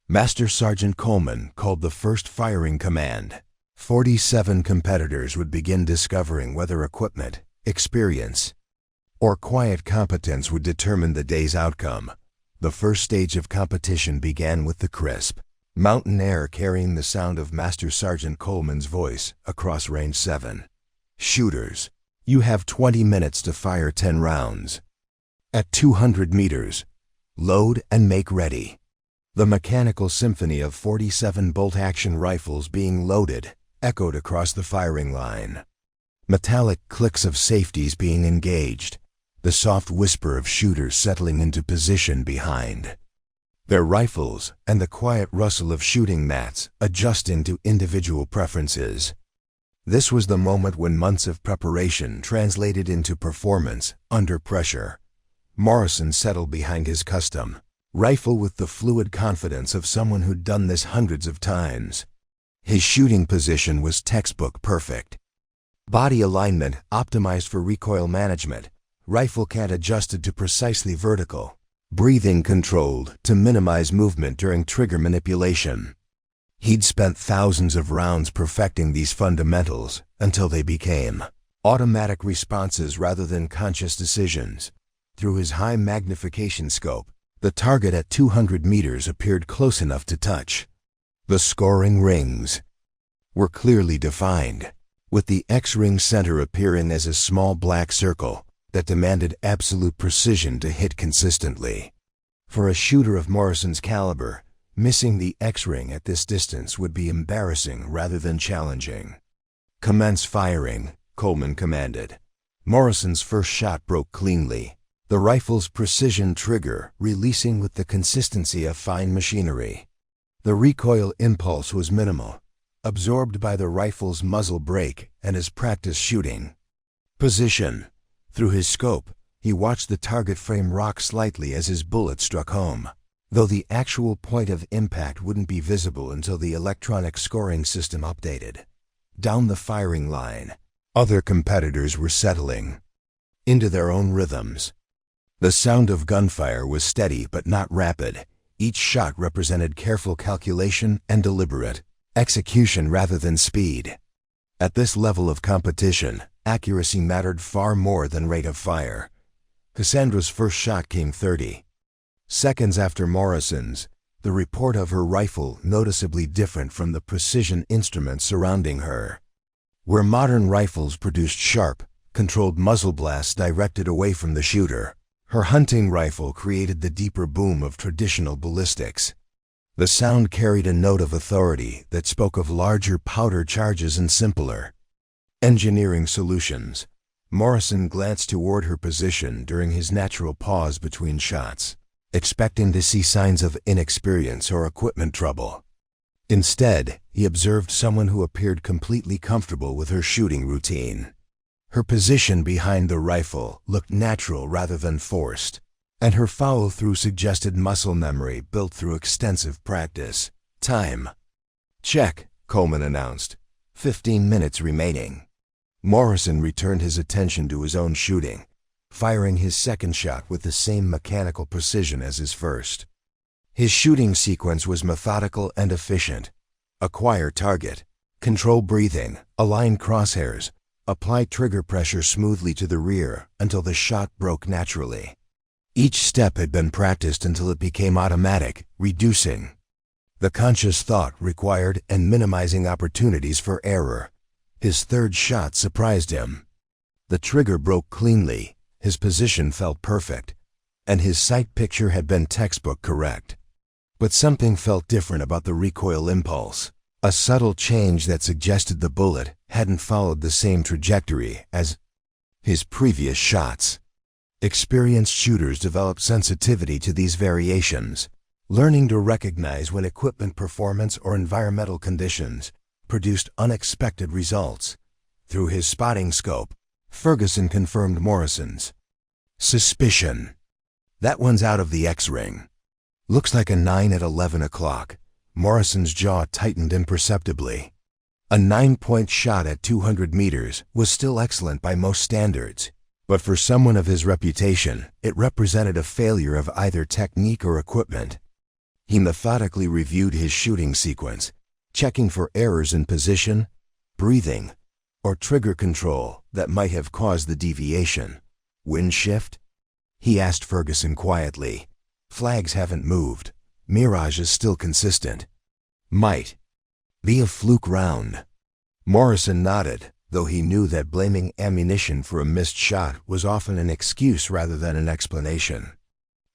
Master Sergeant Coleman called the first firing command, 47 competitors would begin discovering whether equipment, experience, or quiet competence would determine the day's outcome. The first stage of competition began with the crisp mountain air carrying the sound of Master Sergeant Coleman's voice across Range 7. "Shooters, you have 20 minutes to fire 10 rounds. At 200 meters, load and make ready." The mechanical symphony of 47 bolt-action rifles being loaded echoed across the firing line. Metallic clicks of safeties being engaged, the soft whisper of shooters settling into position behind their rifles, and the quiet rustle of shooting mats adjusting to individual preferences. This was the moment when months of preparation translated into performance under pressure. Morrison settled behind his custom rifle with the fluid confidence of someone who'd done this hundreds of times. His shooting position was textbook perfect. Body alignment optimized for recoil management, rifle cant adjusted to precisely vertical, breathing controlled to minimize movement during trigger manipulation. He'd spent thousands of rounds perfecting these fundamentals until they became automatic responses rather than conscious decisions. Through his high magnification scope, the target at 200 meters appeared close enough to touch. The scoring rings were clearly defined, with the X-ring center appearing as a small black circle that demanded absolute precision to hit consistently. For a shooter of Morrison's caliber, missing the X-ring at this distance would be embarrassing rather than challenging. "Commence firing," Coleman commanded. Morrison's first shot broke cleanly, the rifle's precision trigger releasing with the consistency of fine machinery. The recoil impulse was minimal, absorbed by the rifle's muzzle brake and his practice shooting. Position. Through his scope, he watched the target frame rock slightly as his bullet struck home, though the actual point of impact wouldn't be visible until the electronic scoring system updated. Down the firing line, other competitors were settling into their own rhythms. The sound of gunfire was steady but not rapid. Each shot represented careful calculation and deliberate execution rather than speed. At this level of competition, accuracy mattered far more than rate of fire. Cassandra's first shot came 30 seconds after Morrison's, the report of her rifle noticeably different from the precision instruments surrounding her. Where modern rifles produced sharp, controlled muzzle blasts directed away from the shooter, her hunting rifle created the deeper boom of traditional ballistics. The sound carried a note of authority that spoke of larger powder charges and simpler engineering solutions. Morrison glanced toward her position during his natural pause between shots, expecting to see signs of inexperience or equipment trouble. Instead, he observed someone who appeared completely comfortable with her shooting routine. Her position behind the rifle looked natural rather than forced, and her follow-through suggested muscle memory built through extensive practice. Time. Check, Coleman announced. 15 minutes remaining. Morrison returned his attention to his own shooting, firing his second shot with the same mechanical precision as his first. His shooting sequence was methodical and efficient. Acquire target, control breathing, align crosshairs, apply trigger pressure smoothly to the rear until the shot broke naturally. Each step had been practiced until it became automatic, reducing the conscious thought required and minimizing opportunities for error. His third shot surprised him. The trigger broke cleanly, his position felt perfect, and his sight picture had been textbook correct. But something felt different about the recoil impulse, a subtle change that suggested the bullet hadn't followed the same trajectory as his previous shots. Experienced shooters develop sensitivity to these variations, learning to recognize when equipment performance or environmental conditions produced unexpected results. Through his spotting scope, Ferguson confirmed Morrison's suspicion. That one's out of the X-ring. Looks like a 9 at 11 o'clock. Morrison's jaw tightened imperceptibly. A 9-point shot at 200 meters was still excellent by most standards, but for someone of his reputation, it represented a failure of either technique or equipment. He methodically reviewed his shooting sequence, checking for errors in position, breathing, or trigger control that might have caused the deviation. Wind shift? He asked Ferguson quietly. Flags haven't moved. Mirage is still consistent. Might be a fluke round. Morrison nodded, though he knew that blaming ammunition for a missed shot was often an excuse rather than an explanation.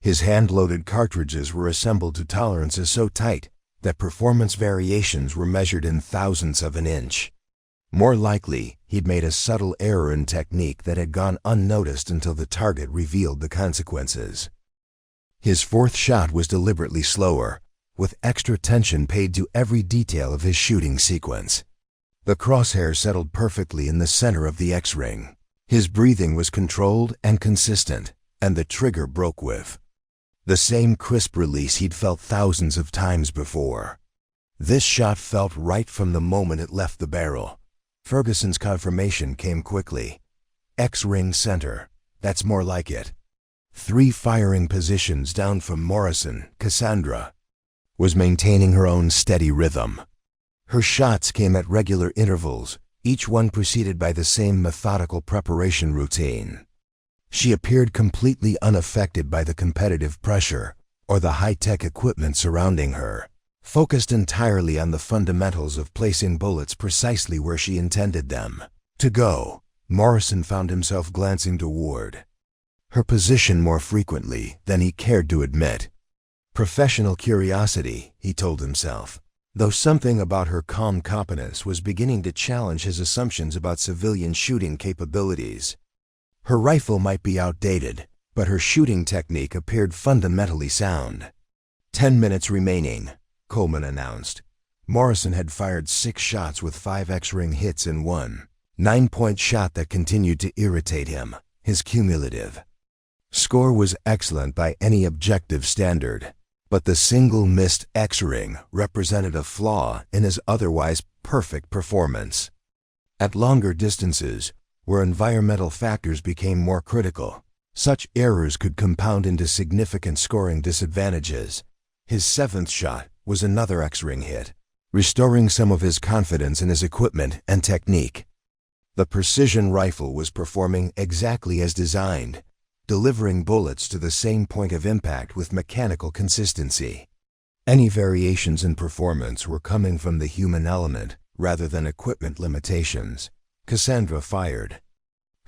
His hand-loaded cartridges were assembled to tolerances so tight that performance variations were measured in thousandths of an inch. More likely, he'd made a subtle error in technique that had gone unnoticed until the target revealed the consequences. His fourth shot was deliberately slower, with extra attention paid to every detail of his shooting sequence. The crosshair settled perfectly in the center of the X-ring. His breathing was controlled and consistent, and the trigger broke with the same crisp release he'd felt thousands of times before. This shot felt right from the moment it left the barrel. Ferguson's confirmation came quickly. X-ring center. That's more like it. 3 firing positions down from Morrison, Cassandra was maintaining her own steady rhythm. Her shots came at regular intervals, each one preceded by the same methodical preparation routine. She appeared completely unaffected by the competitive pressure or the high-tech equipment surrounding her, focused entirely on the fundamentals of placing bullets precisely where she intended them to go. Morrison found himself glancing toward her position more frequently than he cared to admit. Professional curiosity, he told himself, though something about her calm competence was beginning to challenge his assumptions about civilian shooting capabilities. Her rifle might be outdated, but her shooting technique appeared fundamentally sound. 10 minutes remaining, Coleman announced. Morrison had fired 6 shots with 5 X-ring hits in one 9-point shot that continued to irritate him. His cumulative score was excellent by any objective standard, but the single missed X-ring represented a flaw in his otherwise perfect performance. At longer distances, where environmental factors became more critical, Such errors could compound into significant scoring disadvantages. His 7th shot was another X-ring hit, restoring some of his confidence in his equipment and technique. The precision rifle was performing exactly as designed, delivering bullets to the same point of impact with mechanical consistency. Any variations in performance were coming from the human element rather than equipment limitations. Cassandra fired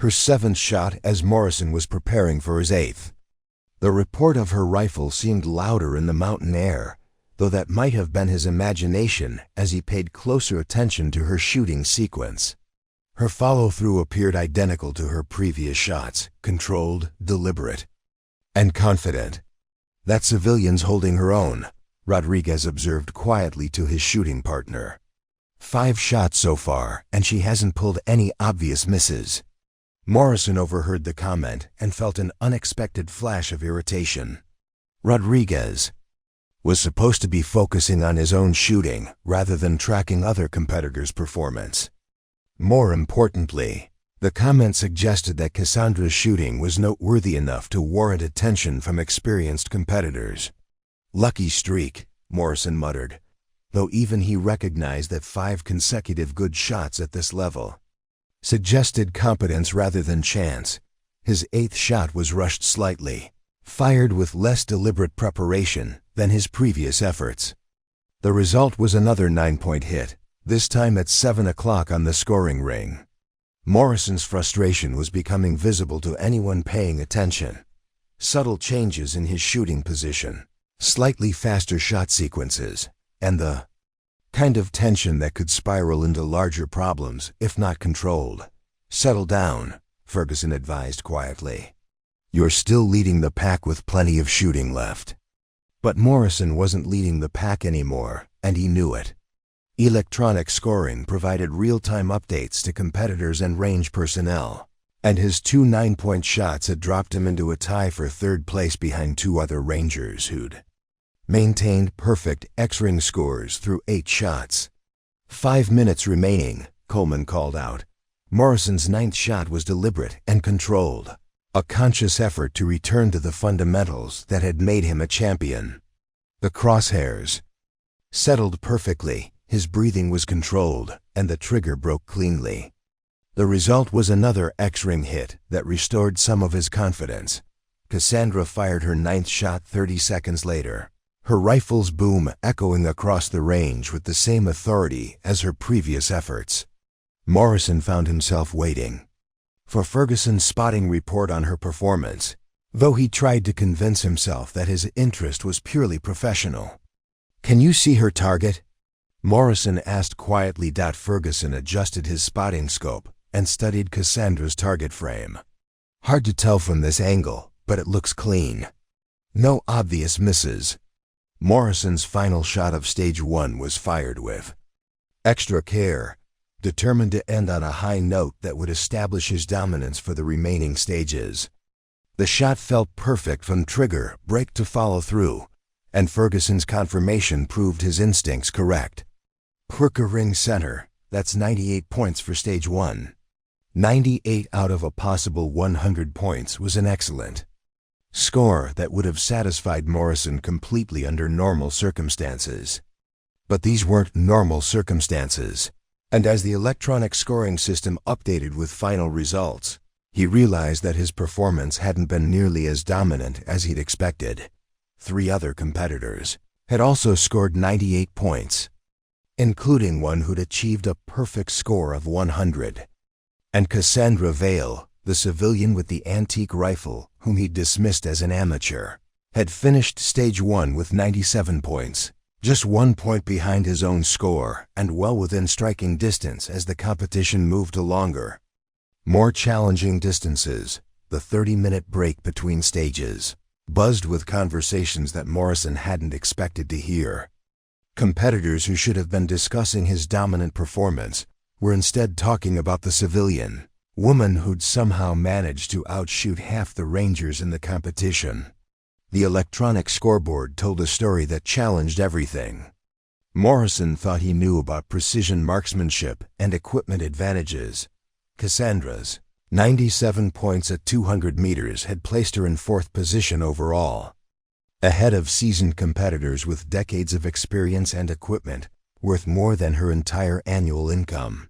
her 7th shot as Morrison was preparing for his 8th. The report of her rifle seemed louder in the mountain air, though that might have been his imagination as he paid closer attention to her shooting sequence. Her follow-through appeared identical to her previous shots, controlled, deliberate, and confident. "That civilian's holding her own," Rodriguez observed quietly to his shooting partner. "5 shots so far, and she hasn't pulled any obvious misses." Morrison overheard the comment and felt an unexpected flash of irritation. Rodriguez was supposed to be focusing on his own shooting rather than tracking other competitors' performance. More importantly, the comment suggested that Cassandra's shooting was noteworthy enough to warrant attention from experienced competitors. "Lucky streak," Morrison muttered, though even he recognized that 5 consecutive good shots at this level suggested competence rather than chance. His 8th shot was rushed slightly, fired with less deliberate preparation than his previous efforts. The result was another 9-point hit, this time at 7 o'clock on the scoring ring. Morrison's frustration was becoming visible to anyone paying attention. Subtle changes in his shooting position, slightly faster shot sequences, and the kind of tension that could spiral into larger problems if not controlled. "Settle down," Ferguson advised quietly. "You're still leading the pack with plenty of shooting left." But Morrison wasn't leading the pack anymore, and he knew it. Electronic scoring provided real-time updates to competitors and range personnel, and his 2 9-point shots had dropped him into a tie for 3rd place behind 2 other Rangers who'd maintained perfect X-ring scores through 8 shots. 5 minutes remaining, Coleman called out. Morrison's 9th shot was deliberate and controlled, a conscious effort to return to the fundamentals that had made him a champion. The crosshairs settled perfectly, his breathing was controlled, and the trigger broke cleanly. The result was another X-ring hit that restored some of his confidence. Cassandra fired her 9th shot 30 seconds later, her rifle's boom echoing across the range with the same authority as her previous efforts. Morrison found himself waiting for Ferguson's spotting report on her performance, though he tried to convince himself that his interest was purely professional. "Can you see her target?" Morrison asked quietly. Ferguson adjusted his spotting scope and studied Cassandra's target frame. "Hard to tell from this angle, but it looks clean. No obvious misses." Morrison's final shot of stage 1 was fired with extra care, determined to end on a high note that would establish his dominance for the remaining stages. The shot felt perfect from trigger, break to follow through, and Ferguson's confirmation proved his instincts correct. Quicker ring center, that's 98 points for stage 1. 98 out of a possible 100 points was an excellent score that would have satisfied Morrison completely under normal circumstances. But these weren't normal circumstances, and as the electronic scoring system updated with final results, he realized that his performance hadn't been nearly as dominant as he'd expected. 3 other competitors had also scored 98 points, including one who'd achieved a perfect score of 100. And Cassandra Vale, the civilian with the antique rifle whom he'd dismissed as an amateur, had finished stage 1 with 97 points, just 1 point behind his own score and well within striking distance as the competition moved to longer, more challenging distances. The 30-minute break between stages buzzed with conversations that Morrison hadn't expected to hear. Competitors who should have been discussing his dominant performance were instead talking about the civilian woman who'd somehow managed to outshoot half the Rangers in the competition. The electronic scoreboard told a story that challenged everything Morrison thought he knew about precision marksmanship and equipment advantages. Cassandra's 97 points at 200 meters had placed her in 4th position overall, ahead of seasoned competitors with decades of experience and equipment, worth more than her entire annual income.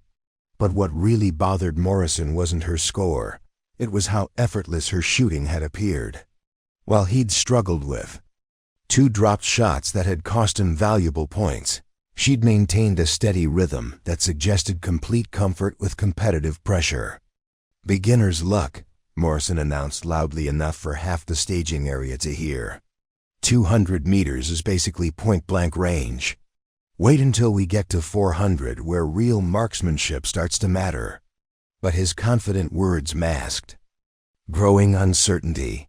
But what really bothered Morrison wasn't her score, it was how effortless her shooting had appeared. While he'd struggled with 2 dropped shots that had cost him valuable points, she'd maintained a steady rhythm that suggested complete comfort with competitive pressure. "Beginner's luck," Morrison announced loudly enough for half the staging area to hear. 200 meters is basically point-blank range. Wait until we get to 400 where real marksmanship starts to matter. But his confident words masked growing uncertainty.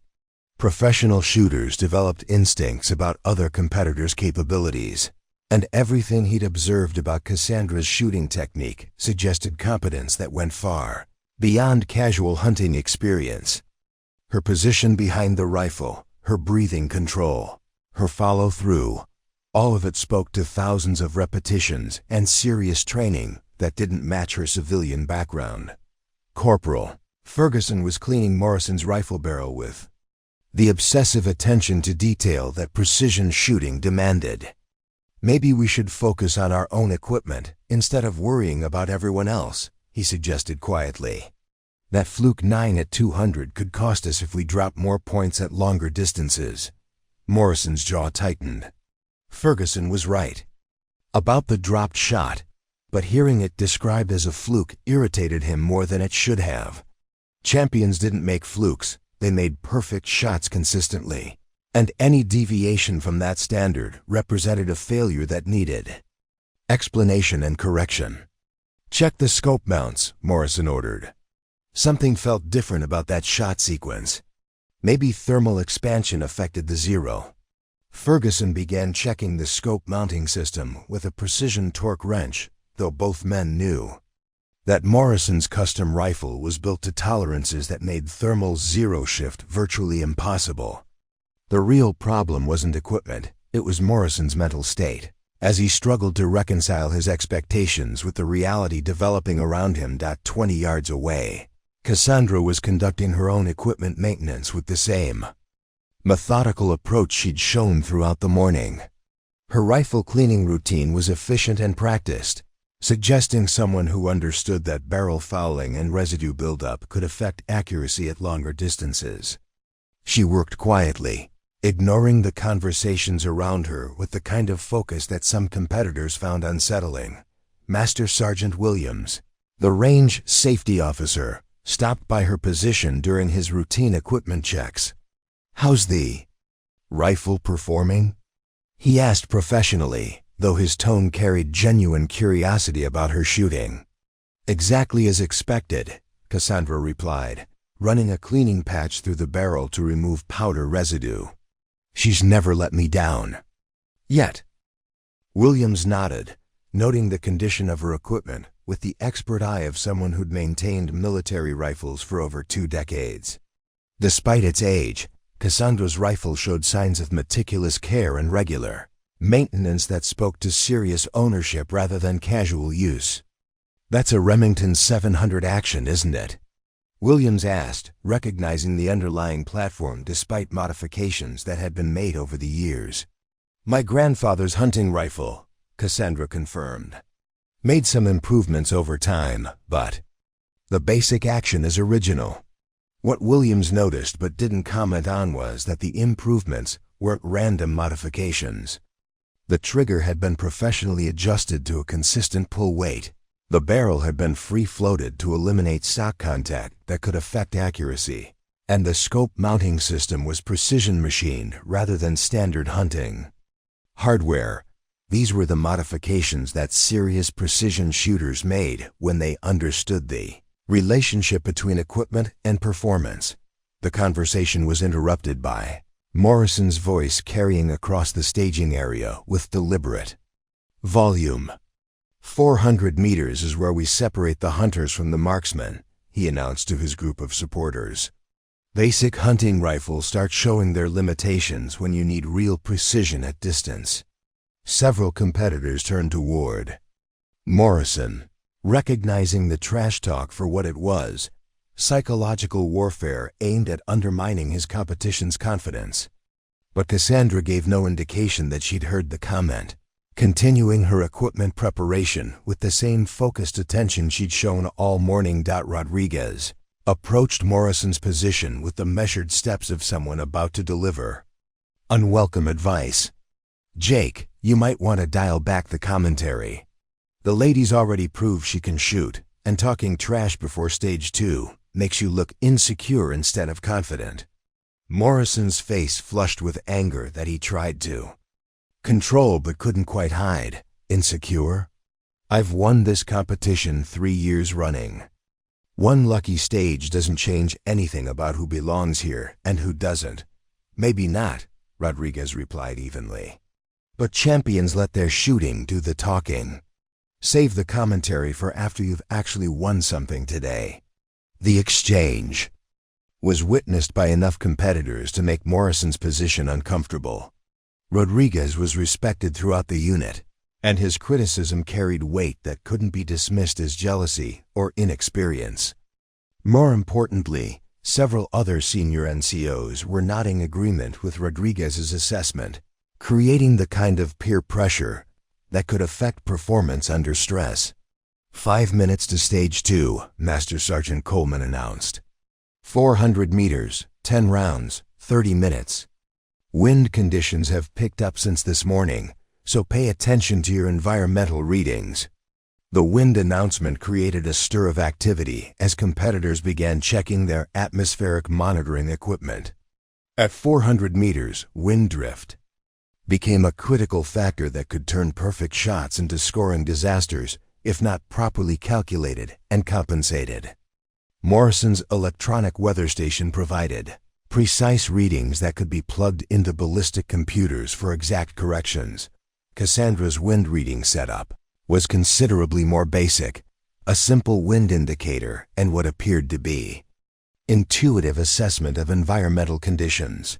Professional shooters developed instincts about other competitors' capabilities, and everything he'd observed about Cassandra's shooting technique suggested competence that went far beyond casual hunting experience. Her position behind the rifle, her breathing control, her follow-through, all of it spoke to thousands of repetitions and serious training that didn't match her civilian background. Corporal Ferguson was cleaning Morrison's rifle barrel with the obsessive attention to detail that precision shooting demanded. "Maybe we should focus on our own equipment instead of worrying about everyone else," he suggested quietly. "That fluke 9 at 200 could cost us if we drop more points at longer distances." Morrison's jaw tightened. Ferguson was right about the dropped shot, but hearing it described as a fluke irritated him more than it should have. Champions didn't make flukes, they made perfect shots consistently, and any deviation from that standard represented a failure that needed explanation and correction. "Check the scope mounts," Morrison ordered. Something felt different about that shot sequence. Maybe thermal expansion affected the zero. Ferguson began checking the scope mounting system with a precision torque wrench, though both men knew that Morrison's custom rifle was built to tolerances that made thermal zero shift virtually impossible. The real problem wasn't equipment, it was Morrison's mental state, as he struggled to reconcile his expectations with the reality developing around him. 20 yards away, Cassandra was conducting her own equipment maintenance with the same methodical approach she'd shown throughout the morning. Her rifle cleaning routine was efficient and practiced, suggesting someone who understood that barrel fouling and residue buildup could affect accuracy at longer distances. She worked quietly, ignoring the conversations around her with the kind of focus that some competitors found unsettling. Master Sergeant Williams, the range safety officer, stopped by her position during his routine equipment checks. "How's the rifle performing?" he asked professionally, though his tone carried genuine curiosity about her shooting. "Exactly as expected," Cassandra replied, running a cleaning patch through the barrel to remove powder residue. "She's never let me down yet." Williams nodded, noting the condition of her equipment with the expert eye of someone who'd maintained military rifles for over 2 decades. Despite its age, Cassandra's rifle showed signs of meticulous care and regular maintenance that spoke to serious ownership rather than casual use. "That's a Remington 700 action, isn't it?" Williams asked, recognizing the underlying platform despite modifications that had been made over the years. "My grandfather's hunting rifle," Cassandra confirmed. "Made some improvements over time, but the basic action is original." What Williams noticed but didn't comment on was that the improvements weren't random modifications. The trigger had been professionally adjusted to a consistent pull weight. The barrel had been free-floated to eliminate stock contact that could affect accuracy, and the scope mounting system was precision-machined rather than standard hunting hardware. These were the modifications that serious precision shooters made when they understood the relationship between equipment and performance. The conversation was interrupted by Morrison's voice carrying across the staging area with deliberate volume. 400 meters is where we separate the hunters from the marksmen, he announced to his group of supporters. Basic hunting rifles start showing their limitations when you need real precision at distance. Several competitors turned toward Morrison, recognizing the trash talk for what it was, psychological warfare aimed at undermining his competition's confidence. But Cassandra gave no indication that she'd heard the comment, continuing her equipment preparation with the same focused attention she'd shown all morning. Rodriguez approached Morrison's position with the measured steps of someone about to deliver unwelcome advice. "Jake, you might want to dial back the commentary. The lady's already proved she can shoot, and talking trash before stage 2 makes you look insecure instead of confident." Morrison's face flushed with anger that he tried to control but couldn't quite hide. "Insecure? I've won this competition 3 years running. One lucky stage doesn't change anything about who belongs here and who doesn't." "Maybe not," Rodriguez replied evenly. "But champions let their shooting do the talking. Save the commentary for after you've actually won something today." The exchange was witnessed by enough competitors to make Morrison's position uncomfortable. Rodriguez was respected throughout the unit, and his criticism carried weight that couldn't be dismissed as jealousy or inexperience. More importantly, several other senior NCOs were nodding agreement with Rodriguez's assessment, creating the kind of peer pressure that could affect performance under stress. 5 minutes to stage 2, Master Sergeant Coleman announced. 400 meters, 10 rounds, 30 minutes. Wind conditions have picked up since this morning, so pay attention to your environmental readings. The wind announcement created a stir of activity as competitors began checking their atmospheric monitoring equipment. At 400 meters, wind drift became a critical factor that could turn perfect shots into scoring disasters if not properly calculated and compensated. Morrison's electronic weather station provided precise readings that could be plugged into ballistic computers for exact corrections. Cassandra's wind reading setup was considerably more basic, a simple wind indicator and what appeared to be intuitive assessment of environmental conditions.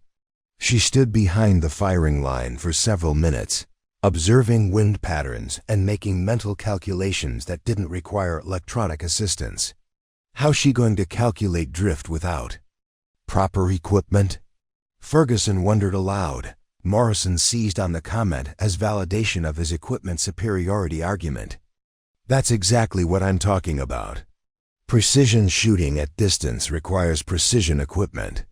She stood behind the firing line for several minutes, observing wind patterns and making mental calculations that didn't require electronic assistance. How's she going to calculate drift without proper equipment? Ferguson wondered aloud. Morrison seized on the comment as validation of his equipment superiority argument. "That's exactly what I'm talking about. Precision shooting at distance requires precision equipment.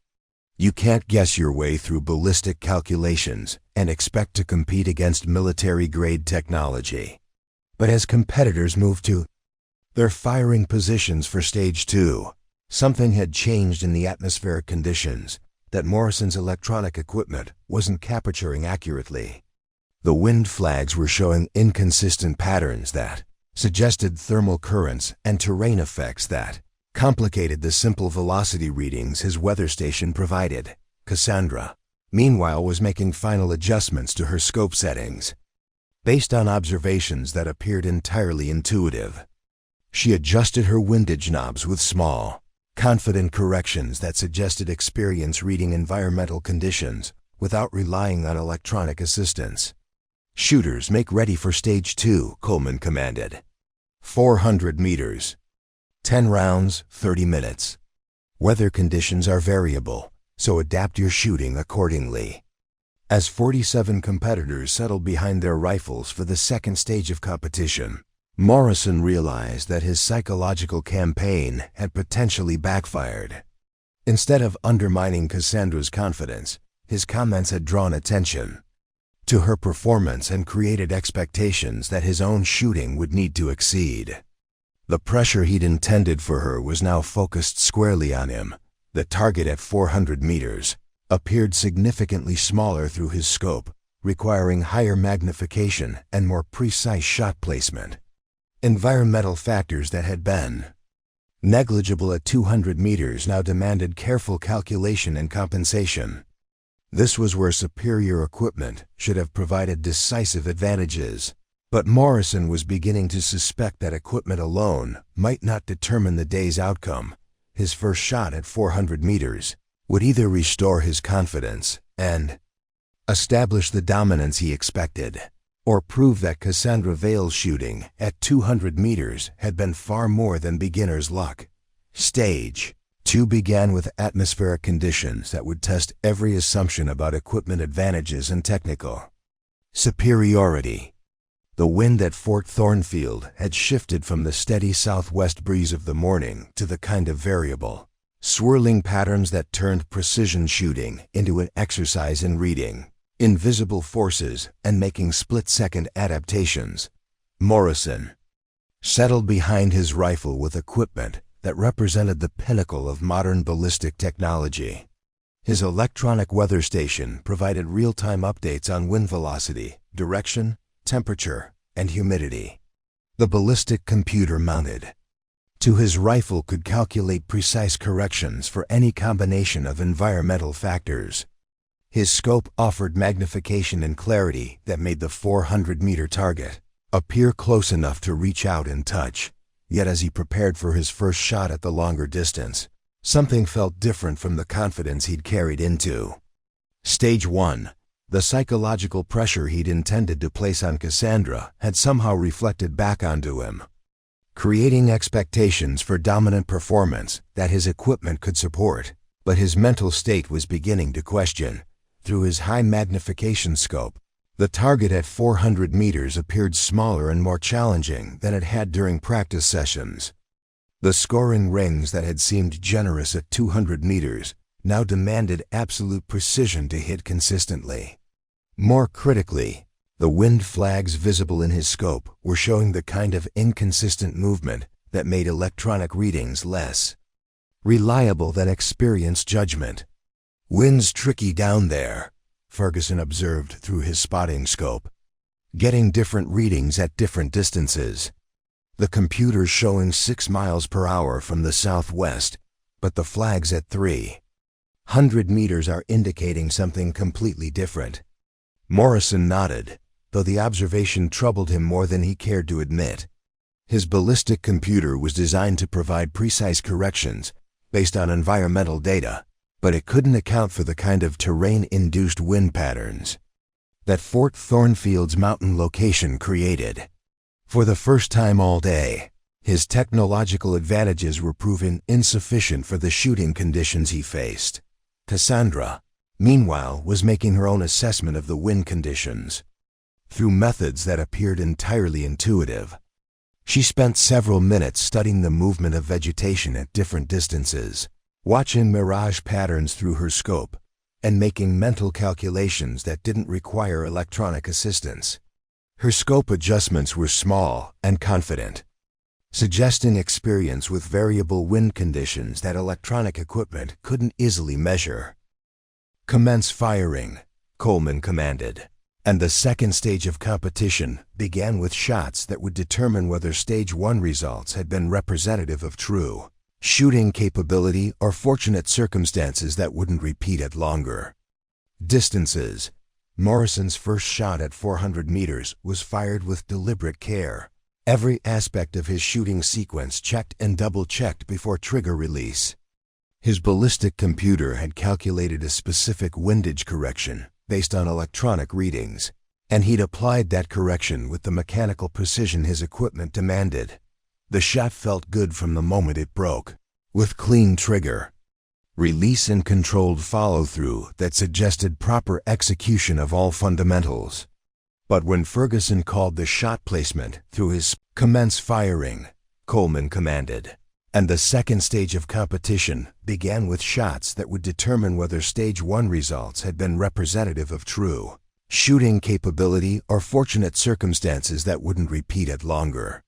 You can't guess your way through ballistic calculations and expect to compete against military-grade technology." But as competitors moved to their firing positions for stage 2, something had changed in the atmospheric conditions that Morrison's electronic equipment wasn't capturing accurately. The wind flags were showing inconsistent patterns that suggested thermal currents and terrain effects that complicated the simple velocity readings his weather station provided. Cassandra, meanwhile, was making final adjustments to her scope settings based on observations that appeared entirely intuitive. She adjusted her windage knobs with small, confident corrections that suggested experience reading environmental conditions without relying on electronic assistance. "Shooters, make ready for stage 2, Coleman commanded. 400 meters. 10 rounds, 30 minutes. Weather conditions are variable, so adapt your shooting accordingly." As 47 competitors settled behind their rifles for the second stage of competition, Morrison realized that his psychological campaign had potentially backfired. Instead of undermining Cassandra's confidence, his comments had drawn attention to her performance and created expectations that his own shooting would need to exceed. The pressure he'd intended for her was now focused squarely on him. The target at 400 meters appeared significantly smaller through his scope, requiring higher magnification and more precise shot placement. Environmental factors that had been negligible at 200 meters now demanded careful calculation and compensation. This was where superior equipment should have provided decisive advantages. But Morrison was beginning to suspect that equipment alone might not determine the day's outcome. His first shot at 400 meters would either restore his confidence and establish the dominance he expected, or prove that Cassandra Vale's shooting at 200 meters had been far more than beginner's luck. Stage 2 began with atmospheric conditions that would test every assumption about equipment advantages and technical superiority. The wind at Fort Thornfield had shifted from the steady southwest breeze of the morning to the kind of variable, swirling patterns that turned precision shooting into an exercise in reading invisible forces and making split-second adaptations. Morrison settled behind his rifle with equipment that represented the pinnacle of modern ballistic technology. His electronic weather station provided real-time updates on wind velocity, direction, temperature, and humidity. The ballistic computer mounted to his rifle could calculate precise corrections for any combination of environmental factors. His scope offered magnification and clarity that made the 400-meter target appear close enough to reach out and touch. Yet as he prepared for his first shot at the longer distance, something felt different from the confidence he'd carried into Stage 1. The psychological pressure he'd intended to place on Cassandra had somehow reflected back onto him, creating expectations for dominant performance that his equipment could support. But his mental state was beginning to question. Through his high magnification scope, the target at 400 meters appeared smaller and more challenging than it had during practice sessions. The scoring rings that had seemed generous at 200 meters now demanded absolute precision to hit consistently. More critically, the wind flags visible in his scope were showing the kind of inconsistent movement that made electronic readings less reliable than experienced judgment. "Wind's tricky down there," Ferguson observed through his spotting scope. "Getting different readings at different distances. The computer's showing 6 miles per hour from the southwest, but the flags at 300 meters are indicating something completely different." Morrison nodded, though the observation troubled him more than he cared to admit. His ballistic computer was designed to provide precise corrections based on environmental data, but it couldn't account for the kind of terrain-induced wind patterns that Fort Thornfield's mountain location created. For the first time all day, his technological advantages were proven insufficient for the shooting conditions he faced. Cassandra, meanwhile, was making her own assessment of the wind conditions through methods that appeared entirely intuitive. She spent several minutes studying the movement of vegetation at different distances, watching mirage patterns through her scope, and making mental calculations that didn't require electronic assistance. Her scope adjustments were small and confident, suggesting experience with variable wind conditions that electronic equipment couldn't easily measure. "Commence firing," Coleman commanded, and the second stage of competition began with shots that would determine whether Stage 1 results had been representative of true shooting capability or fortunate circumstances that wouldn't repeat at longer distances. Morrison's first shot at 400 meters was fired with deliberate care. Every aspect of his shooting sequence checked and double-checked before trigger release. His ballistic computer had calculated a specific windage correction based on electronic readings, and he'd applied that correction with the mechanical precision his equipment demanded. The shot felt good from the moment it broke, with clean trigger release and controlled follow-through that suggested proper execution of all fundamentals. But when Ferguson called the shot placement through his "commence firing," Coleman commanded, and the second stage of competition began with shots that would determine whether Stage 1 results had been representative of true shooting capability or fortunate circumstances that wouldn't repeat at longer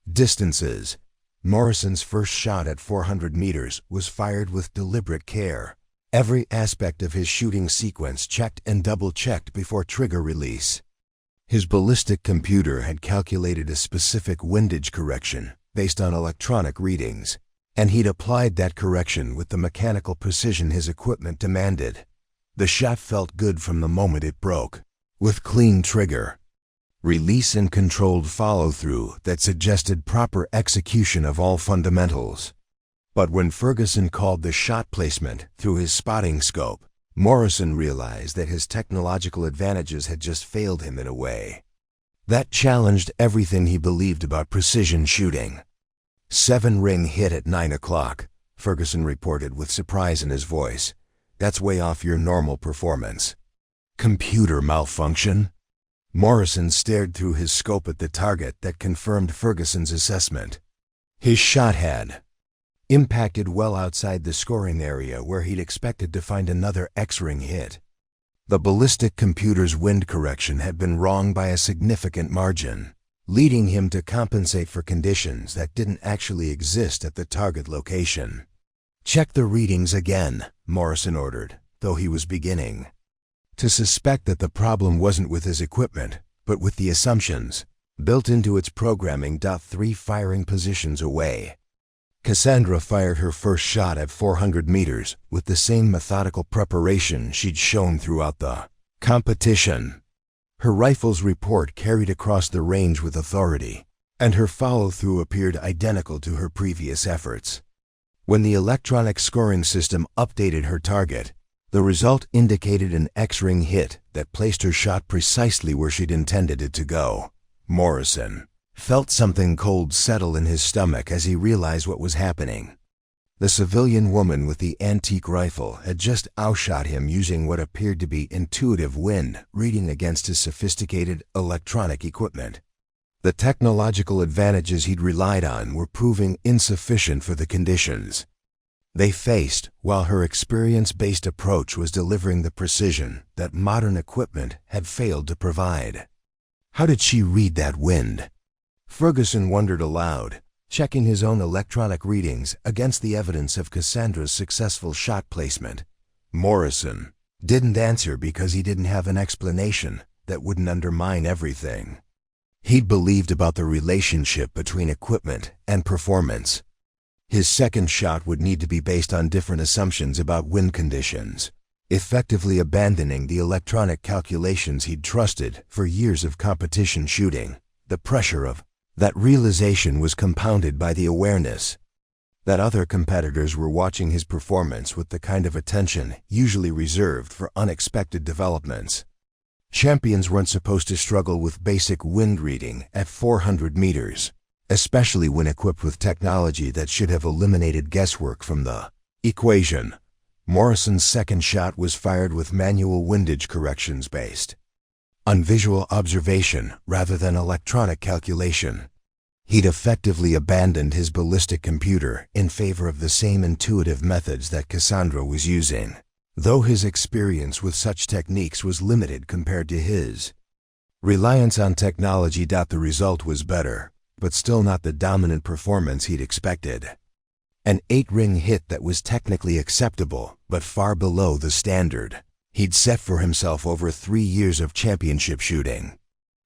distances. Morrison's first shot at 400 meters was fired with deliberate care. Every aspect of his shooting sequence checked and double-checked before trigger release. His ballistic computer had calculated a specific windage correction based on electronic readings, and he'd applied that correction with the mechanical precision his equipment demanded. The shot felt good from the moment it broke, with clean trigger release and controlled follow-through that suggested proper execution of all fundamentals. But when Ferguson called the shot placement through his spotting scope, Morrison realized that his technological advantages had just failed him in a way that challenged everything he believed about precision shooting. 7-ring hit at 9 o'clock, Ferguson reported with surprise in his voice. That's way off your normal performance. Computer malfunction? Morrison stared through his scope at the target that confirmed Ferguson's assessment. His shot had impacted well outside the scoring area where he'd expected to find another X-ring hit. The ballistic computer's wind correction had been wrong by a significant margin, leading him to compensate for conditions that didn't actually exist at the target location. Check the readings again, Morrison ordered, though he was beginning to suspect that the problem wasn't with his equipment, but with the assumptions built into its programming. 3 firing positions away. Cassandra fired her first shot at 400 meters with the same methodical preparation she'd shown throughout the competition. Her rifle's report carried across the range with authority, and her follow-through appeared identical to her previous efforts. When the electronic scoring system updated her target, the result indicated an X-ring hit that placed her shot precisely where she'd intended it to go. Morrison felt something cold settle in his stomach as he realized what was happening. The civilian woman with the antique rifle had just outshot him using what appeared to be intuitive wind reading against his sophisticated electronic equipment. The technological advantages he'd relied on were proving insufficient for the conditions they faced, while her experience-based approach was delivering the precision that modern equipment had failed to provide. How did she read that wind? Ferguson wondered aloud, checking his own electronic readings against the evidence of Cassandra's successful shot placement. Morrison didn't answer because he didn't have an explanation that wouldn't undermine everything he'd believed about the relationship between equipment and performance. His second shot would need to be based on different assumptions about wind conditions, effectively abandoning the electronic calculations he'd trusted for years of competition shooting. The pressure of that realization was compounded by the awareness that other competitors were watching his performance with the kind of attention usually reserved for unexpected developments. Champions weren't supposed to struggle with basic wind reading at 400 meters, especially when equipped with technology that should have eliminated guesswork from the equation. Morrison's second shot was fired with manual windage corrections based on visual observation rather than electronic calculation. He'd effectively abandoned his ballistic computer in favor of the same intuitive methods that Cassandra was using, though his experience with such techniques was limited compared to his reliance on technology. The result was better, but still not the dominant performance he'd expected. An 8-ring hit that was technically acceptable, but far below the standard he'd set for himself over 3 years of championship shooting.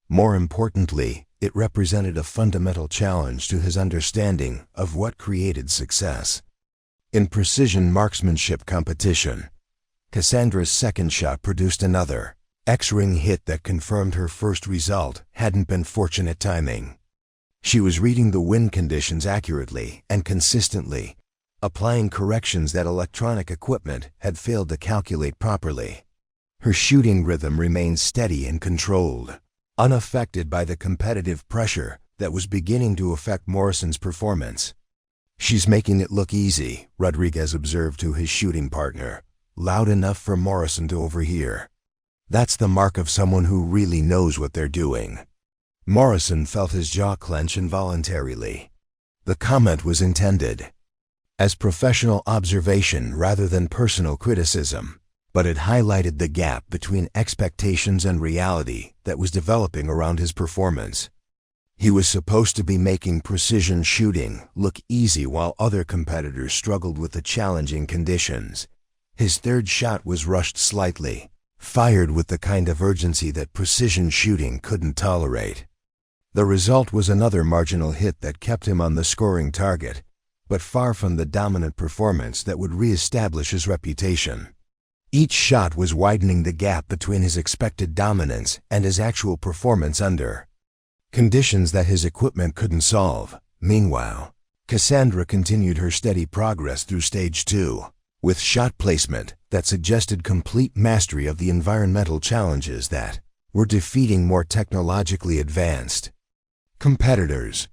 More importantly, it represented a fundamental challenge to his understanding of what created success. In precision marksmanship competition, Cassandra's second shot produced another X-ring hit that confirmed her first result hadn't been fortunate timing. She was reading the wind conditions accurately and consistently, applying corrections that electronic equipment had failed to calculate properly. Her shooting rhythm remained steady and controlled, unaffected by the competitive pressure that was beginning to affect Morrison's performance. "She's making it look easy," Rodriguez observed to his shooting partner, loud enough for Morrison to overhear. "That's the mark of someone who really knows what they're doing." Morrison felt his jaw clench involuntarily. The comment was intended as professional observation rather than personal criticism, but it highlighted the gap between expectations and reality that was developing around his performance. He was supposed to be making precision shooting look easy while other competitors struggled with the challenging conditions. His third shot was rushed slightly, fired with the kind of urgency that precision shooting couldn't tolerate. The result was another marginal hit that kept him on the scoring target, but far from the dominant performance that would re-establish his reputation. Each shot was widening the gap between his expected dominance and his actual performance under conditions that his equipment couldn't solve. Meanwhile, Cassandra continued her steady progress through stage 2, with shot placement that suggested complete mastery of the environmental challenges that were defeating more technologically advanced competitors.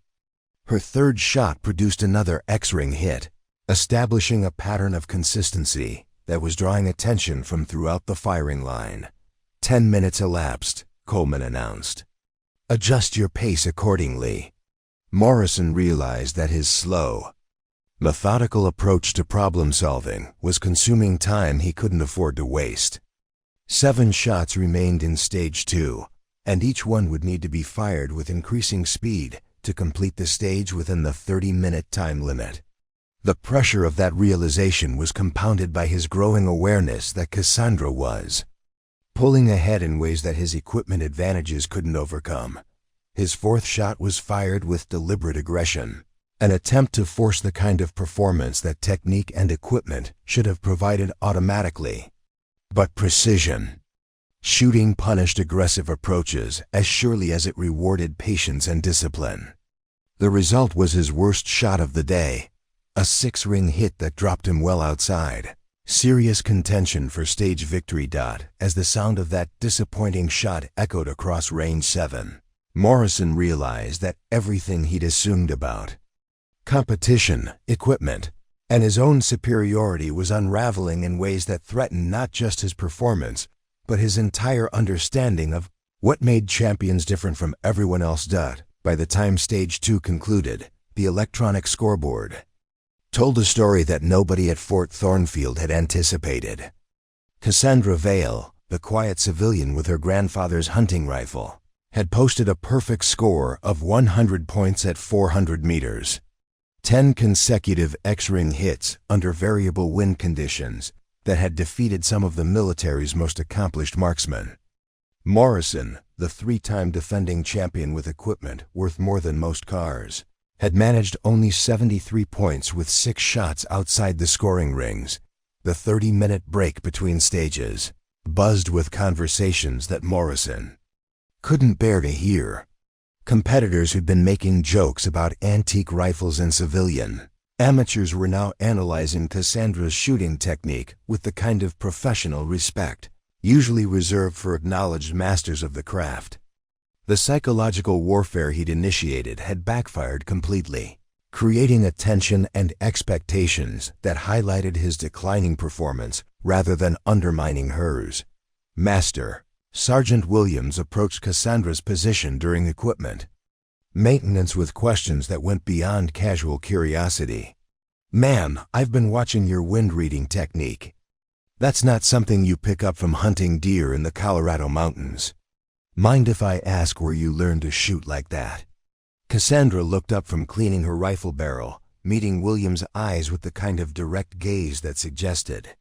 Her third shot produced another X-ring hit, establishing a pattern of consistency that was drawing attention from throughout the firing line. 10 minutes elapsed, Coleman announced. Adjust your pace accordingly. Morrison realized that his slow, methodical approach to problem-solving was consuming time he couldn't afford to waste. 7 shots remained in Stage 2, and each one would need to be fired with increasing speed to complete the stage within the 30-minute time limit. The pressure of that realization was compounded by his growing awareness that Cassandra was pulling ahead in ways that his equipment advantages couldn't overcome. His fourth shot was fired with deliberate aggression, an attempt to force the kind of performance that technique and equipment should have provided automatically. But precision. Shooting punished aggressive approaches as surely as it rewarded patience and discipline. The result was his worst shot of the day, a 6-ring hit that dropped him well outside. Serious contention for stage victory. As the sound of that disappointing shot echoed across Range 7, Morrison realized that everything he'd assumed about competition, equipment, and his own superiority was unraveling in ways that threatened not just his performance, but his entire understanding of what made champions different from everyone else. By the time Stage 2 concluded, the electronic scoreboard told a story that nobody at Fort Thornfield had anticipated. Cassandra Vale, the quiet civilian with her grandfather's hunting rifle, had posted a perfect score of 100 points at 400 meters. 10 consecutive X-ring hits under variable wind conditions that had defeated some of the military's most accomplished marksmen. Morrison, the 3-time defending champion with equipment worth more than most cars, had managed only 73 points with 6 shots outside the scoring rings. The 30-minute break between stages buzzed with conversations that Morrison couldn't bear to hear. Competitors who'd been making jokes about antique rifles and civilian amateurs were now analyzing Cassandra's shooting technique with the kind of professional respect usually reserved for acknowledged masters of the craft. The psychological warfare he'd initiated had backfired completely, creating a tension and expectations that highlighted his declining performance rather than undermining hers. Master Sergeant Williams approached Cassandra's position during equipment maintenance with questions that went beyond casual curiosity. "Ma'am, I've been watching your wind reading technique. That's not something you pick up from hunting deer in the Colorado mountains. Mind if I ask where you learned to shoot like that?" Cassandra looked up from cleaning her rifle barrel, meeting Williams' eyes with the kind of direct gaze that suggested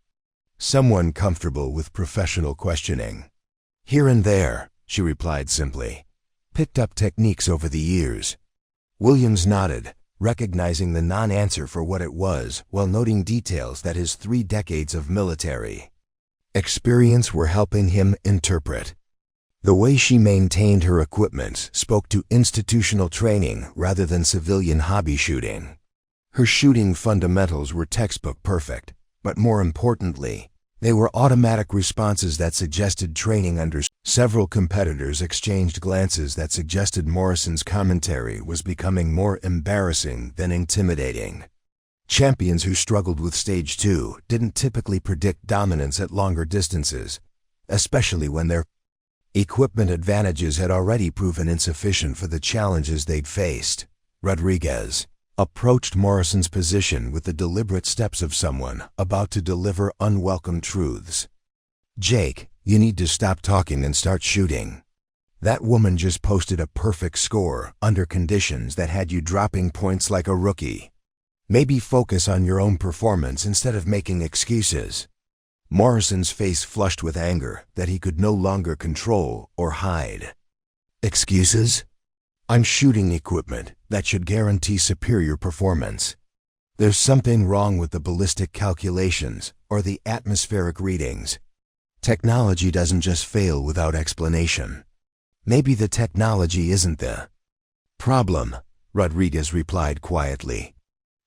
someone comfortable with professional questioning. "Here and there," she replied simply. "Picked up techniques over the years." Williams nodded, recognizing the non-answer for what it was while noting details that his 3 decades of military experience were helping him interpret. The way she maintained her equipment spoke to institutional training rather than civilian hobby shooting. Her shooting fundamentals were textbook perfect, but more importantly, they were automatic responses that suggested training under. Several competitors exchanged glances that suggested Morrison's commentary was becoming more embarrassing than intimidating. Champions who struggled with Stage 2 didn't typically predict dominance at longer distances, especially when their equipment advantages had already proven insufficient for the challenges they'd faced. Rodriguez approached Morrison's position with the deliberate steps of someone about to deliver unwelcome truths. "Jake, you need to stop talking and start shooting. That woman just posted a perfect score under conditions that had you dropping points like a rookie. Maybe focus on your own performance instead of making excuses." Morrison's face flushed with anger that he could no longer control or hide. "Excuses? I'm shooting equipment that should guarantee superior performance. There's something wrong with the ballistic calculations or the atmospheric readings. Technology doesn't just fail without explanation. Maybe the technology isn't the problem," Rodriguez replied quietly.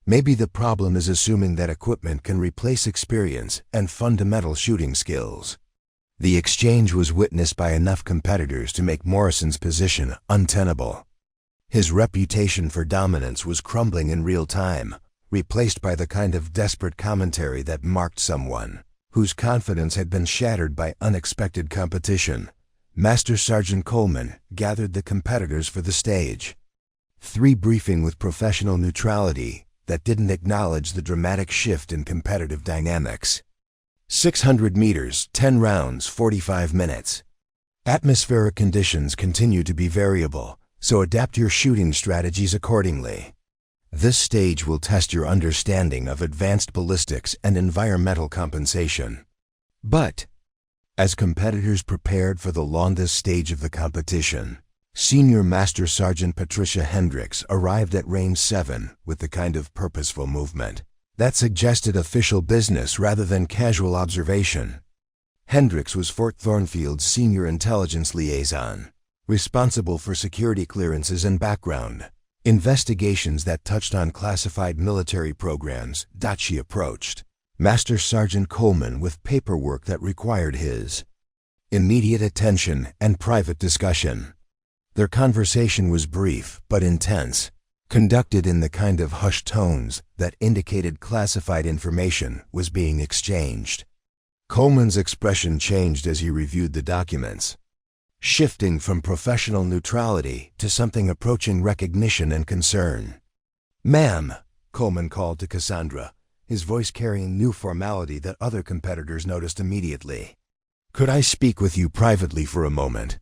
"Maybe the problem is assuming that equipment can replace experience and fundamental shooting skills." The exchange was witnessed by enough competitors to make Morrison's position untenable. His reputation for dominance was crumbling in real time, replaced by the kind of desperate commentary that marked someone whose confidence had been shattered by unexpected competition. Master Sergeant Coleman gathered the competitors for the stage. 3 briefing with professional neutrality that didn't acknowledge the dramatic shift in competitive dynamics. 600 meters, 10 rounds, 45 minutes. Atmospheric conditions continue to be variable, so adapt your shooting strategies accordingly. This stage will test your understanding of advanced ballistics and environmental compensation. But, as competitors prepared for the longest stage of the competition, Senior Master Sergeant Patricia Hendricks arrived at Range 7 with the kind of purposeful movement that suggested official business rather than casual observation. Hendricks was Fort Thornfield's Senior Intelligence Liaison, responsible for security clearances and background investigations that touched on classified military programs. She approached Master Sergeant Coleman with paperwork that required his immediate attention and private discussion. Their conversation was brief but intense, conducted in the kind of hushed tones that indicated classified information was being exchanged. Coleman's expression changed as he reviewed the documents, shifting from professional neutrality to something approaching recognition and concern. "Ma'am," Coleman called to Cassandra, his voice carrying new formality that other competitors noticed immediately. "Could I speak with you privately for a moment?"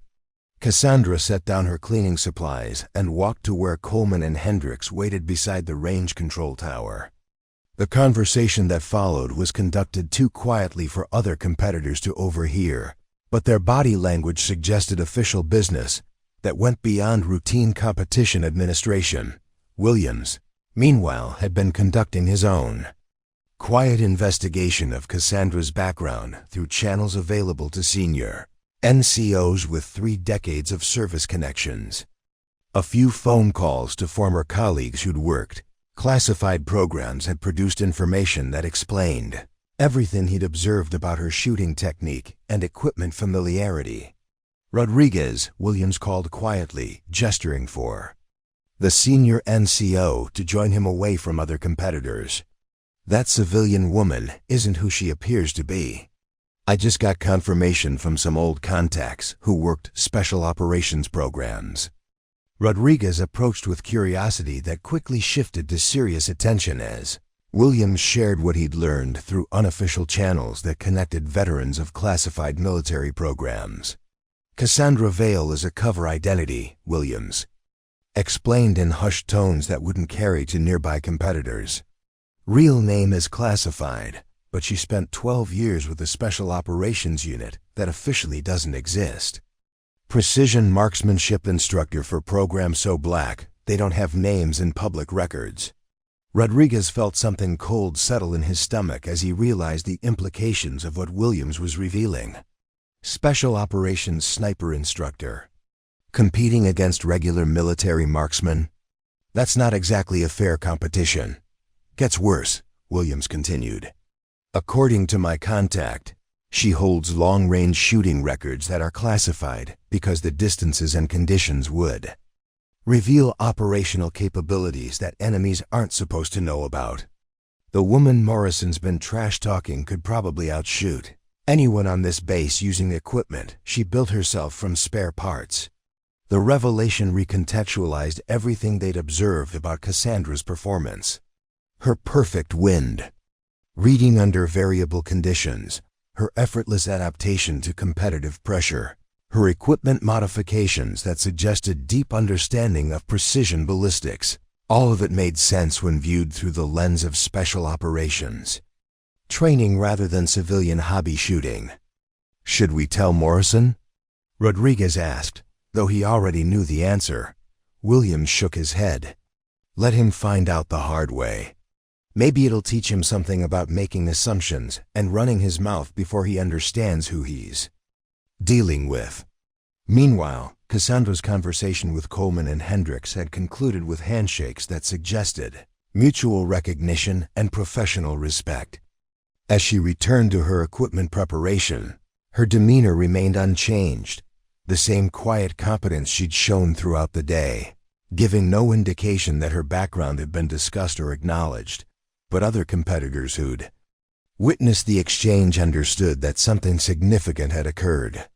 Cassandra set down her cleaning supplies and walked to where Coleman and Hendricks waited beside the range control tower. The conversation that followed was conducted too quietly for other competitors to overhear, but their body language suggested official business that went beyond routine competition administration. Williams, meanwhile, had been conducting his own quiet investigation of Cassandra's background through channels available to senior NCOs with 3 decades of service connections. A few phone calls to former colleagues who'd worked classified programs had produced information that explained everything he'd observed about her shooting technique and equipment familiarity. "Rodriguez," Williams called quietly, gesturing for the senior NCO to join him away from other competitors. "That civilian woman isn't who she appears to be. I just got confirmation from some old contacts who worked special operations programs." Rodriguez approached with curiosity that quickly shifted to serious attention as Williams shared what he'd learned through unofficial channels that connected veterans of classified military programs. "Cassandra Vale is a cover identity," Williams explained in hushed tones that wouldn't carry to nearby competitors. "Real name is classified, but she spent 12 years with a special operations unit that officially doesn't exist. Precision marksmanship instructor for program so black they don't have names in public records." Rodriguez felt something cold settle in his stomach as he realized the implications of what Williams was revealing. Special operations sniper instructor, competing against regular military marksmen? That's not exactly a fair competition. Gets worse, Williams continued. "According to my contact, she holds long-range shooting records that are classified because the distances and conditions would reveal operational capabilities that enemies aren't supposed to know about. The woman Morrison's been trash-talking could probably outshoot anyone on this base using equipment she built herself from spare parts." The revelation recontextualized everything they'd observed about Cassandra's performance. Her perfect wind reading under variable conditions, her effortless adaptation to competitive pressure, her equipment modifications that suggested deep understanding of precision ballistics. All of it made sense when viewed through the lens of special operations training rather than civilian hobby shooting. "Should we tell Morrison?" Rodriguez asked, though he already knew the answer. Williams shook his head. "Let him find out the hard way. Maybe it'll teach him something about making assumptions and running his mouth before he understands who he's dealing with." Meanwhile, Cassandra's conversation with Coleman and Hendricks had concluded with handshakes that suggested mutual recognition and professional respect. As she returned to her equipment preparation, her demeanor remained unchanged, the same quiet competence she'd shown throughout the day. giving no indication that her background had been discussed or acknowledged, but other competitors who'd witnessed the exchange understood that something significant had occurred.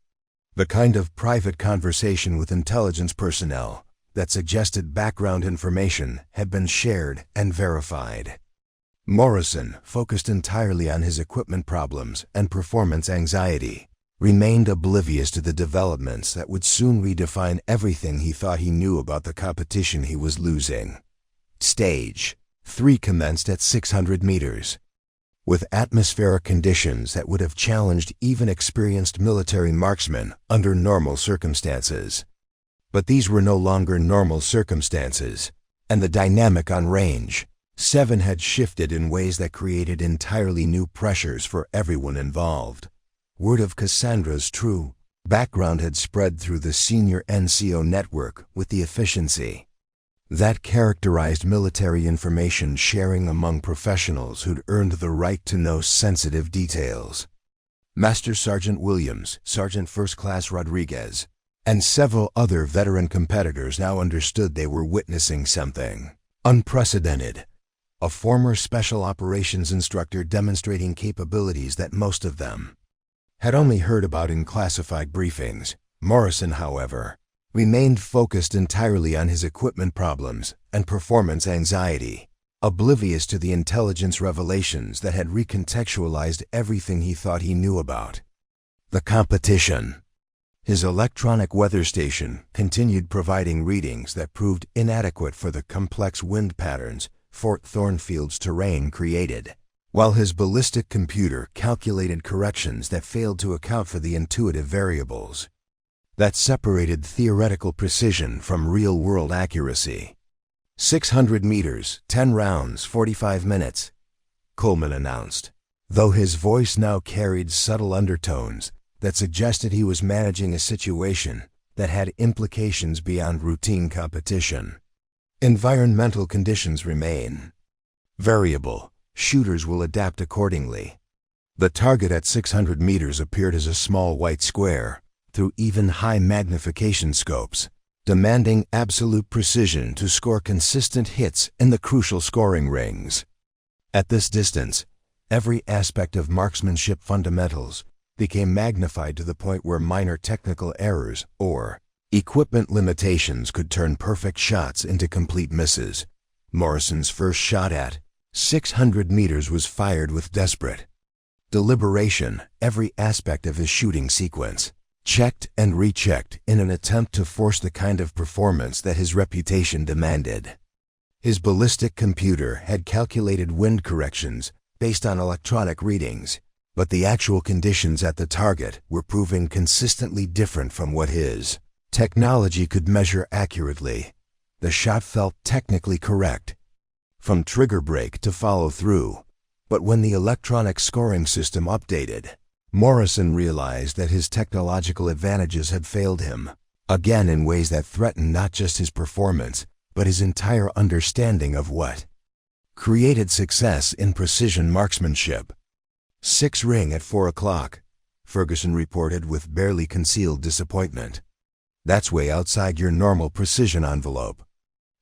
The kind of private conversation with intelligence personnel that suggested background information had been shared and verified. Morrison, focused entirely on his equipment problems and performance anxiety, remained oblivious to the developments that would soon redefine everything he thought he knew about the competition he was losing. Stage 3 commenced at 600 meters. With atmospheric conditions that would have challenged even experienced military marksmen under normal circumstances. But these were no longer normal circumstances, and the dynamic on range 7 had shifted in ways that created entirely new pressures for everyone involved. Word of Cassandra's true background had spread through the senior NCO network with the efficiency that characterized military information sharing among professionals who'd earned the right to know sensitive details. Master Sergeant Williams, Sergeant First Class Rodriguez, and several other veteran competitors now understood they were witnessing something unprecedented. A former special operations instructor demonstrating capabilities that most of them had only heard about in classified briefings. Morrison, however, remained focused entirely on his equipment problems and performance anxiety, oblivious to the intelligence revelations that had recontextualized everything he thought he knew about the competition. His electronic weather station continued providing readings that proved inadequate for the complex wind patterns Fort Thornfield's terrain created, while his ballistic computer calculated corrections that failed to account for the intuitive variables that separated theoretical precision from real-world accuracy. 600 meters, 10 rounds, 45 minutes, Coleman announced, though his voice now carried subtle undertones that suggested he was managing a situation that had implications beyond routine competition. Environmental conditions remain variable. Shooters will adapt accordingly. The target at 600 meters appeared as a small white square through even high magnification scopes, demanding absolute precision to score consistent hits in the crucial scoring rings. At this distance, every aspect of marksmanship fundamentals became magnified to the point where minor technical errors or equipment limitations could turn perfect shots into complete misses. Morrison's first shot at 600 meters was fired with desperate deliberation. Every aspect of his shooting sequence checked and rechecked in an attempt to force the kind of performance that his reputation demanded. His ballistic computer had calculated wind corrections based on electronic readings, but the actual conditions at the target were proving consistently different from what his technology could measure accurately. The shot felt technically correct, from trigger break to follow through, but when the electronic scoring system updated, Morrison realized that his technological advantages had failed him, again in ways that threatened not just his performance, but his entire understanding of what created success in precision marksmanship. 6 ring at 4 o'clock, Ferguson reported with barely concealed disappointment. That's way outside your normal precision envelope.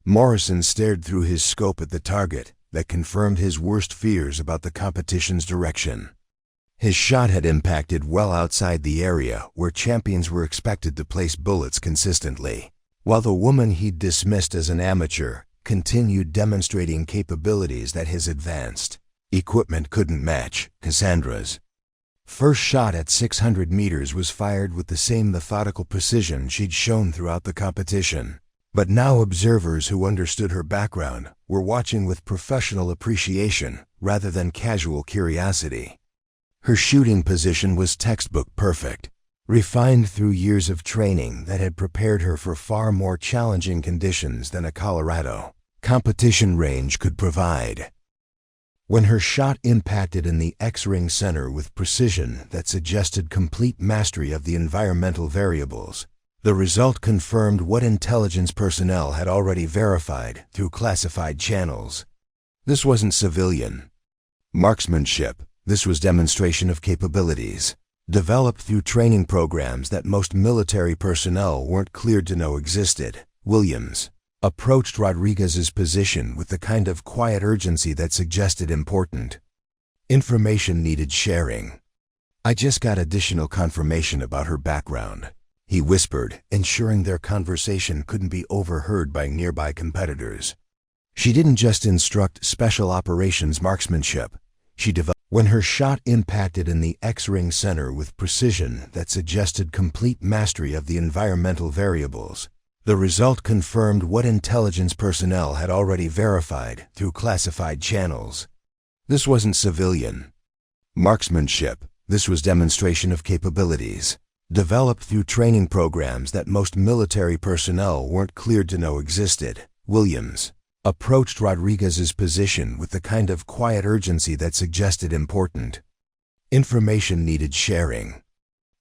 Morrison stared through his scope at the target that confirmed his worst fears about the competition's direction. His shot had impacted well outside the area where champions were expected to place bullets consistently, while the woman he'd dismissed as an amateur continued demonstrating capabilities that his advanced equipment couldn't match. Cassandra's first shot at 600 meters was fired with the same methodical precision she'd shown throughout the competition. But now observers who understood her background were watching with professional appreciation rather than casual curiosity. Her shooting position was textbook perfect, refined through years of training that had prepared her for far more challenging conditions than a Colorado competition range could provide. When her shot impacted in the X-ring center with precision that suggested complete mastery of the environmental variables, the result confirmed what intelligence personnel had already verified through classified channels. This wasn't civilian marksmanship. This was demonstration of capabilities, developed through training programs that most military personnel weren't cleared to know existed. Williams, approached Rodriguez's position with the kind of quiet urgency that suggested important information needed sharing. "I just got additional confirmation about her background," he whispered, ensuring their conversation couldn't be overheard by nearby competitors. "She didn't just instruct special operations marksmanship. She developed." When her shot impacted in the X-ring center with precision that suggested complete mastery of the environmental variables, the result confirmed what intelligence personnel had already verified through classified channels. This wasn't civilian marksmanship. This was demonstration of capabilities, developed through training programs that most military personnel weren't cleared to know existed. Williams approached Rodriguez's position with the kind of quiet urgency that suggested important information needed sharing.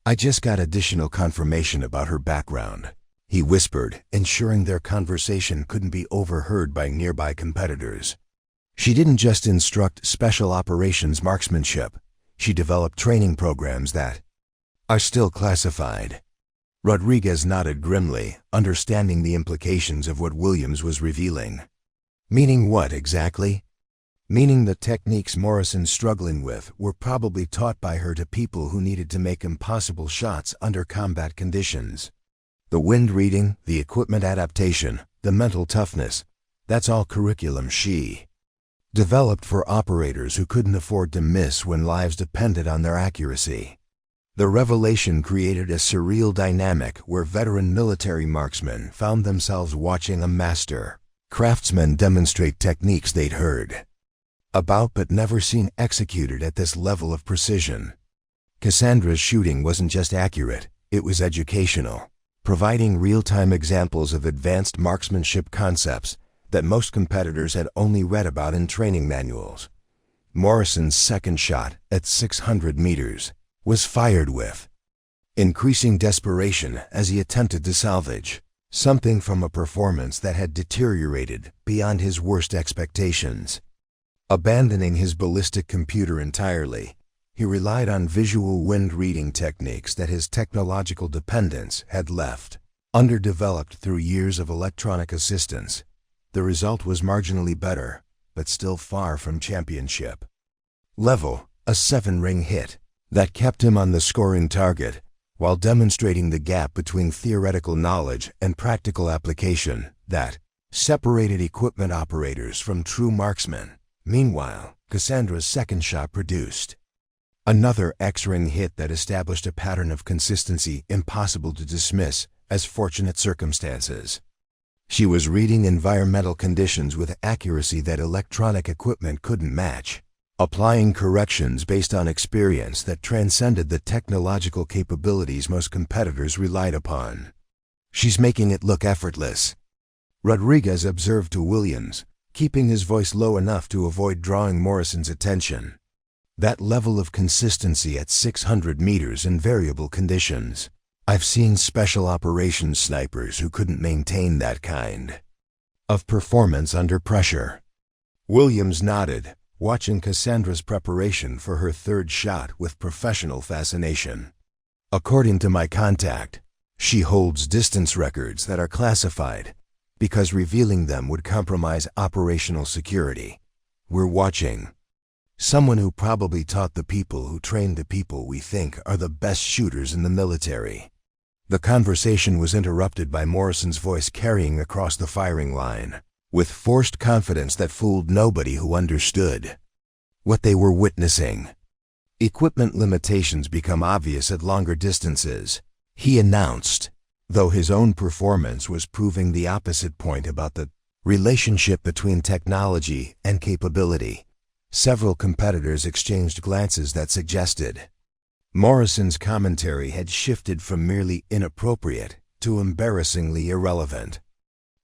"I just got additional confirmation about her background," he whispered, ensuring their conversation couldn't be overheard by nearby competitors. "She didn't just instruct special operations marksmanship. She developed training programs that are still classified." Rodriguez nodded grimly, understanding the implications of what Williams was revealing. "Meaning what exactly?" "Meaning the techniques Morrison's struggling with were probably taught by her to people who needed to make impossible shots under combat conditions. The wind reading, the equipment adaptation, the mental toughness, that's all curriculum she developed for operators who couldn't afford to miss when lives depended on their accuracy." The revelation created a surreal dynamic where veteran military marksmen found themselves watching a master craftsman demonstrate techniques they'd heard about but never seen executed at this level of precision. Cassandra's shooting wasn't just accurate, it was educational, providing real-time examples of advanced marksmanship concepts that most competitors had only read about in training manuals. Morrison's second shot, at 600 meters, was fired with increasing desperation as he attempted to salvage something from a performance that had deteriorated beyond his worst expectations. Abandoning his ballistic computer entirely, he relied on visual wind reading techniques that his technological dependence had left underdeveloped through years of electronic assistance. The result was marginally better, but still far from championship level, a 7-ring hit that kept him on the scoring target while demonstrating the gap between theoretical knowledge and practical application that separated equipment operators from true marksmen. Meanwhile, Cassandra's second shot produced another X-ring hit that established a pattern of consistency impossible to dismiss as fortunate circumstances. She was reading environmental conditions with accuracy that electronic equipment couldn't match, applying corrections based on experience that transcended the technological capabilities most competitors relied upon. "She's making it look effortless," Rodriguez observed to Williams, keeping his voice low enough to avoid drawing Morrison's attention. "That level of consistency at 600 meters in variable conditions. I've seen special operations snipers who couldn't maintain that kind of performance under pressure." Williams nodded, watching Cassandra's preparation for her third shot with professional fascination. "According to my contact, she holds distance records that are classified because revealing them would compromise operational security. We're watching someone who probably taught the people who trained the people we think are the best shooters in the military." The conversation was interrupted by Morrison's voice carrying across the firing line, with forced confidence that fooled nobody who understood what they were witnessing. "Equipment limitations become obvious at longer distances," he announced, though his own performance was proving the opposite point about the relationship between technology and capability. Several competitors exchanged glances that suggested Morrison's commentary had shifted from merely inappropriate to embarrassingly irrelevant.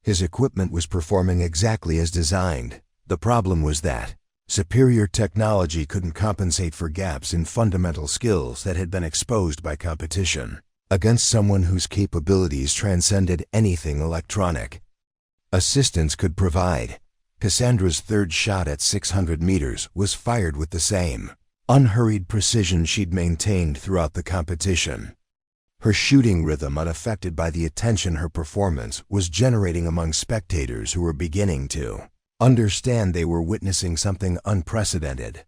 His equipment was performing exactly as designed. The problem was that superior technology couldn't compensate for gaps in fundamental skills that had been exposed by competition against someone whose capabilities transcended anything electronic assistance could provide. Cassandra's third shot at 600 meters was fired with the same unhurried precision she'd maintained throughout the competition. Her shooting rhythm unaffected by the attention her performance was generating among spectators who were beginning to understand they were witnessing something unprecedented.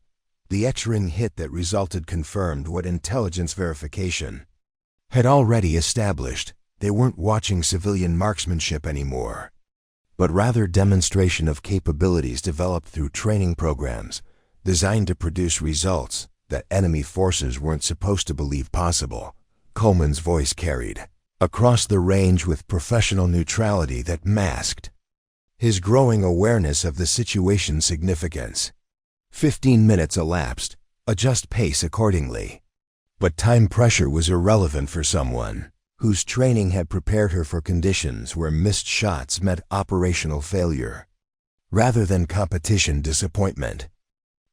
The X-ring hit that resulted confirmed what intelligence verification had already established. They weren't watching civilian marksmanship anymore, but rather demonstration of capabilities developed through training programs designed to produce results that enemy forces weren't supposed to believe possible. Coleman's voice carried across the range with professional neutrality that masked his growing awareness of the situation's significance. 15 minutes elapsed. Adjust pace accordingly. But time pressure was irrelevant for someone whose training had prepared her for conditions where missed shots meant operational failure, rather than competition disappointment.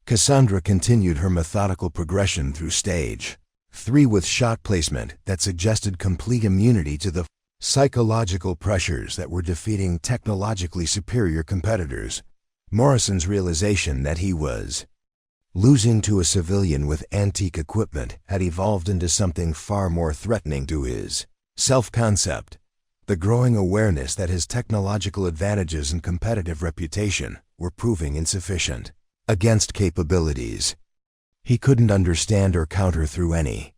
Cassandra continued her methodical progression through stage 3 with shot placement that suggested complete immunity to the psychological pressures that were defeating technologically superior competitors. Morrison's realization that he was losing to a civilian with antique equipment had evolved into something far more threatening to his self-concept. The growing awareness that his technological advantages and competitive reputation were proving insufficient against capabilities he couldn't understand or counter through any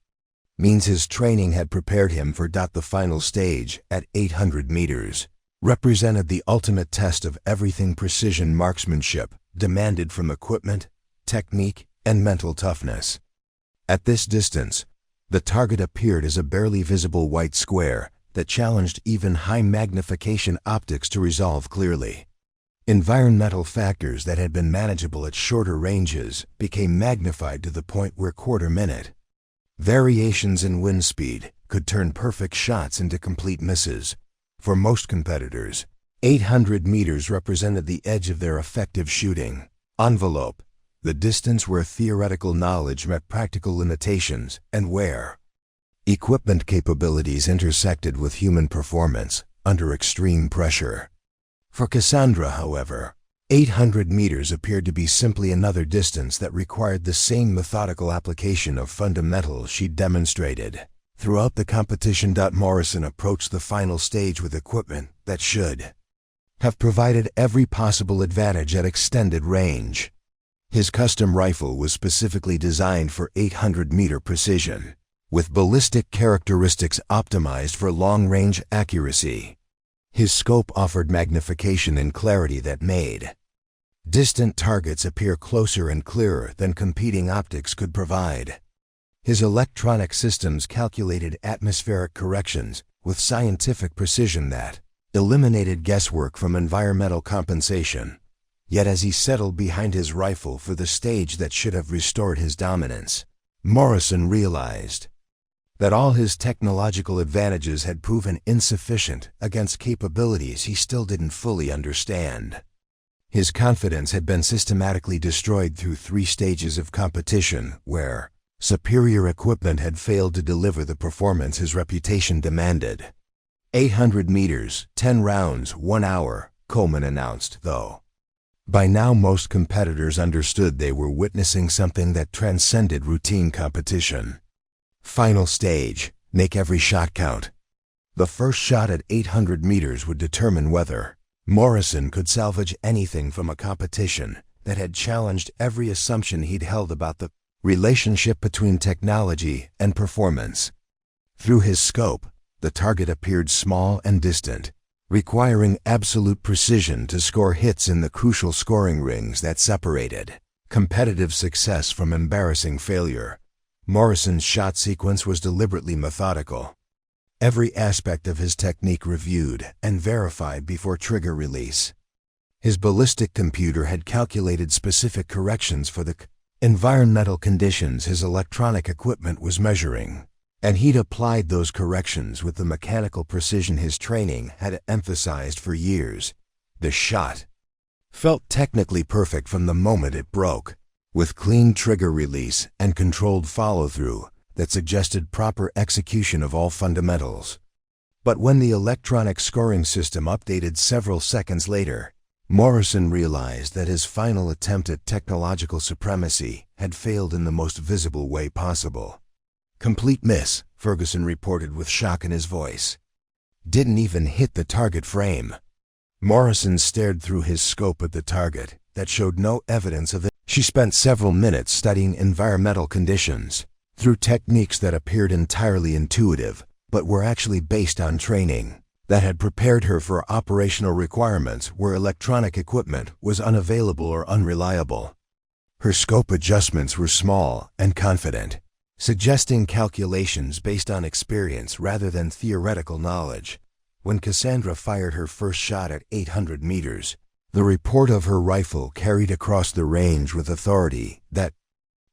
means. His training had prepared him for the final stage at 800 meters represented the ultimate test of everything precision marksmanship demanded from equipment, technique, and mental toughness. At this distance, the target appeared as a barely visible white square that challenged even high magnification optics to resolve clearly. Environmental factors that had been manageable at shorter ranges became magnified to the point where quarter-minute variations in wind speed could turn perfect shots into complete misses. For most competitors, 800 meters represented the edge of their effective shooting envelope, the distance where theoretical knowledge met practical limitations and where equipment capabilities intersected with human performance under extreme pressure. For Cassandra, however, 800 meters appeared to be simply another distance that required the same methodical application of fundamentals she'd demonstrated throughout the competition. Morrison approached the final stage with equipment that should have provided every possible advantage at extended range. His custom rifle was specifically designed for 800-meter precision, with ballistic characteristics optimized for long-range accuracy. His scope offered magnification and clarity that made distant targets appear closer and clearer than competing optics could provide. His electronic systems calculated atmospheric corrections with scientific precision that eliminated guesswork from environmental compensation. Yet as he settled behind his rifle for the stage that should have restored his dominance, Morrison realized that all his technological advantages had proven insufficient against capabilities he still didn't fully understand. His confidence had been systematically destroyed through 3 stages of competition where superior equipment had failed to deliver the performance his reputation demanded. 800 meters, 10 rounds, 1 hour, Coleman announced, though by now most competitors understood they were witnessing something that transcended routine competition. Final stage, make every shot count. The first shot at 800 meters would determine whether Morrison could salvage anything from a competition that had challenged every assumption he'd held about the relationship between technology and performance. Through his scope, the target appeared small and distant, requiring absolute precision to score hits in the crucial scoring rings that separated competitive success from embarrassing failure. Morrison's shot sequence was deliberately methodical. Every aspect of his technique reviewed and verified before trigger release. His ballistic computer had calculated specific corrections for the environmental conditions his electronic equipment was measuring, and he'd applied those corrections with the mechanical precision his training had emphasized for years. The shot felt technically perfect from the moment it broke, with clean trigger release and controlled follow-through that suggested proper execution of all fundamentals. But when the electronic scoring system updated several seconds later, Morrison realized that his final attempt at technological supremacy had failed in the most visible way possible. Complete miss, Ferguson reported with shock in his voice. Didn't even hit the target frame. Morrison stared through his scope at the target that showed no evidence of it. She spent several minutes studying environmental conditions through techniques that appeared entirely intuitive, but were actually based on training that had prepared her for operational requirements where electronic equipment was unavailable or unreliable. Her scope adjustments were small and confident, suggesting calculations based on experience rather than theoretical knowledge. When Cassandra fired her first shot at 800 meters, the report of her rifle carried across the range with authority that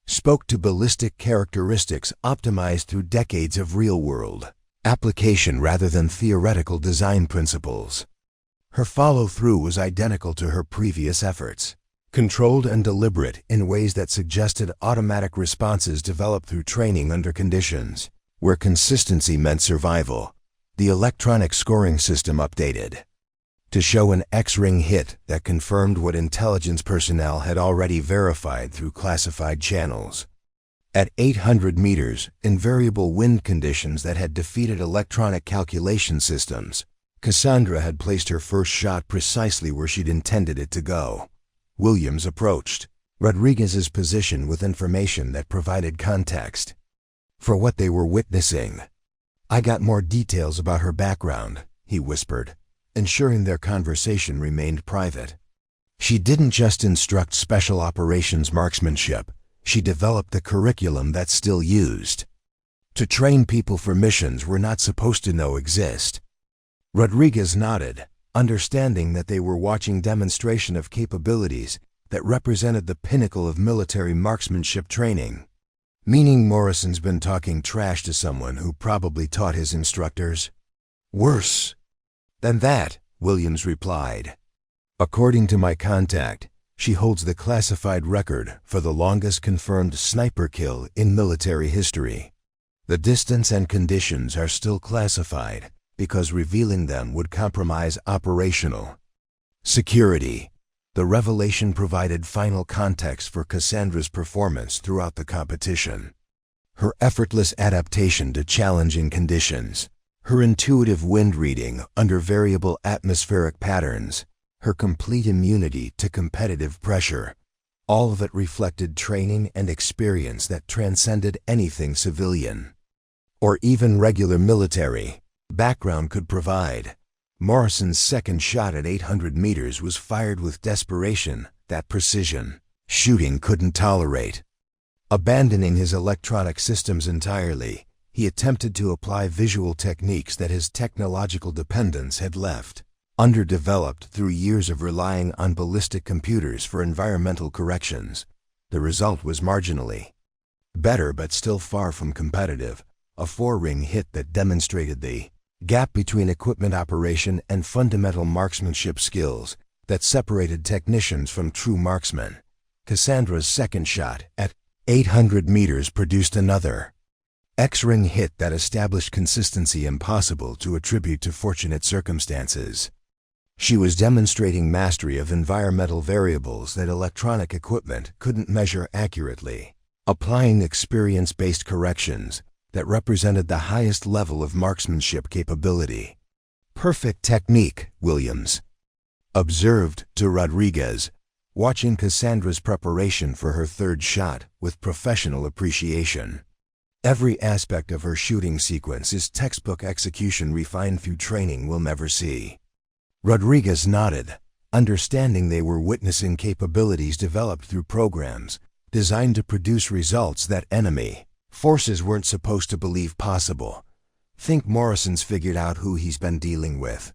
spoke to ballistic characteristics optimized through decades of real-world application rather than theoretical design principles. Her follow-through was identical to her previous efforts, controlled and deliberate in ways that suggested automatic responses developed through training under conditions where consistency meant survival. The electronic scoring system updated to show an X-ring hit that confirmed what intelligence personnel had already verified through classified channels. At 800 meters, in variable wind conditions that had defeated electronic calculation systems, Cassandra had placed her first shot precisely where she'd intended it to go. Williams approached Rodriguez's position with information that provided context for what they were witnessing. "I got more details about her background," he whispered, ensuring their conversation remained private. "She didn't just instruct special operations marksmanship. She developed the curriculum that's still used to train people for missions we're not supposed to know exist." Rodriguez nodded, understanding that they were watching demonstration of capabilities that represented the pinnacle of military marksmanship training. "Meaning Morrison's been talking trash to someone who probably taught his instructors?" "Worse than that," Williams replied. "According to my contact, she holds the classified record for the longest confirmed sniper kill in military history. The distance and conditions are still classified because revealing them would compromise operational security." The revelation provided final context for Cassandra's performance throughout the competition. Her effortless adaptation to challenging conditions, her intuitive wind reading under variable atmospheric patterns, her complete immunity to competitive pressure, all of it reflected training and experience that transcended anything civilian or even regular military background could provide. Morrison's second shot at 800 meters was fired with desperation that precision shooting couldn't tolerate. Abandoning his electronic systems entirely, he attempted to apply visual techniques that his technological dependence had left underdeveloped through years of relying on ballistic computers for environmental corrections. The result was marginally better but still far from competitive, a 4-ring hit that demonstrated the gap between equipment operation and fundamental marksmanship skills that separated technicians from true marksmen. Cassandra's second shot at 800 meters produced another X-ring hit that established consistency impossible to attribute to fortunate circumstances. She was demonstrating mastery of environmental variables that electronic equipment couldn't measure accurately, applying experience-based corrections that represented the highest level of marksmanship capability. "Perfect technique," Williams observed to Rodriguez, watching Cassandra's preparation for her third shot with professional appreciation. "Every aspect of her shooting sequence is textbook execution refined through training we'll never see." Rodriguez nodded, understanding they were witnessing capabilities developed through programs designed to produce results that enemy forces weren't supposed to believe possible. "Think Morrison's figured out who he's been dealing with."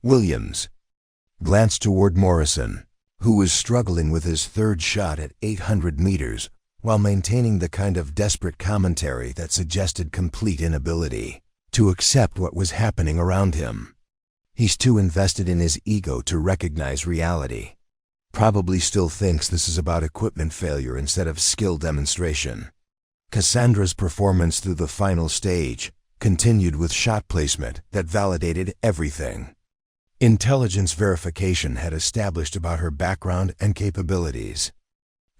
Williams glanced toward Morrison, who was struggling with his third shot at 800 meters while maintaining the kind of desperate commentary that suggested complete inability to accept what was happening around him. "He's too invested in his ego to recognize reality. Probably still thinks this is about equipment failure instead of skill demonstration." Cassandra's performance through the final stage continued with shot placement that validated everything intelligence verification had established about her background and capabilities.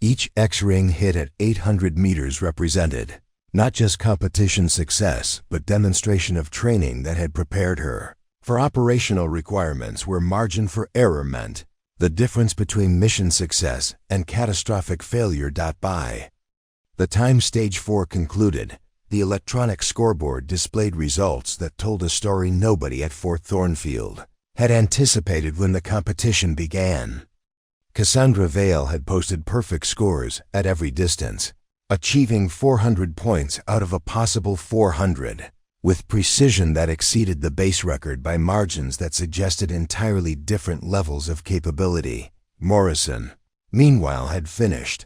Each X-ring hit at 800 meters represented Not just competition success, but demonstration of training that had prepared her for operational requirements where margin for error meant the difference between mission success and catastrophic failure. By the time Stage 4 concluded, the electronic scoreboard displayed results that told a story nobody at Fort Thornfield had anticipated when the competition began. Cassandra Vale had posted perfect scores at every distance, achieving 400 points out of a possible 400, with precision that exceeded the base record by margins that suggested entirely different levels of capability. Morrison, meanwhile, had finished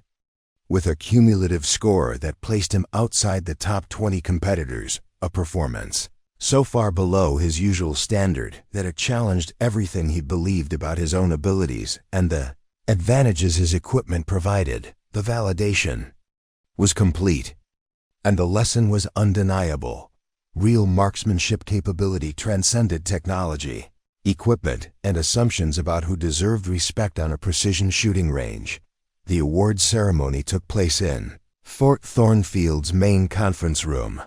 with a cumulative score that placed him outside the top 20 competitors, a performance so far below his usual standard that it challenged everything he believed about his own abilities and the advantages his equipment provided. The validation was complete, and the lesson was undeniable. Real marksmanship capability transcended technology, equipment, and assumptions about who deserved respect on a precision shooting range. The awards ceremony took place in Fort Thornfield's main conference room,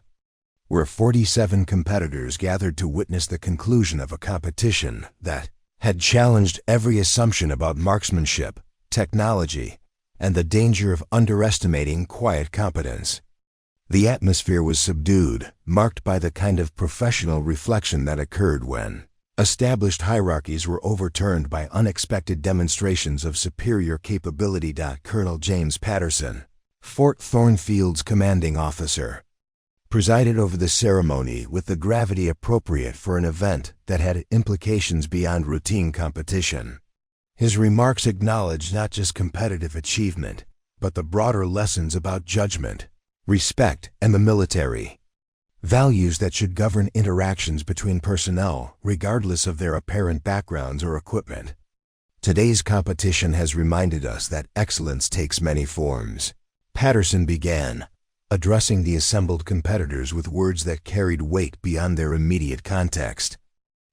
where 47 competitors gathered to witness the conclusion of a competition that had challenged every assumption about marksmanship, technology, and the danger of underestimating quiet competence. The atmosphere was subdued, marked by the kind of professional reflection that occurred when established hierarchies were overturned by unexpected demonstrations of superior capability. Colonel James Patterson, Fort Thornfield's commanding officer, presided over the ceremony with the gravity appropriate for an event that had implications beyond routine competition. His remarks acknowledged not just competitive achievement, but the broader lessons about judgment, respect, and the military, values that should govern interactions between personnel, regardless of their apparent backgrounds or equipment. Today's competition has reminded us that excellence takes many forms. Patterson began, addressing the assembled competitors with words that carried weight beyond their immediate context.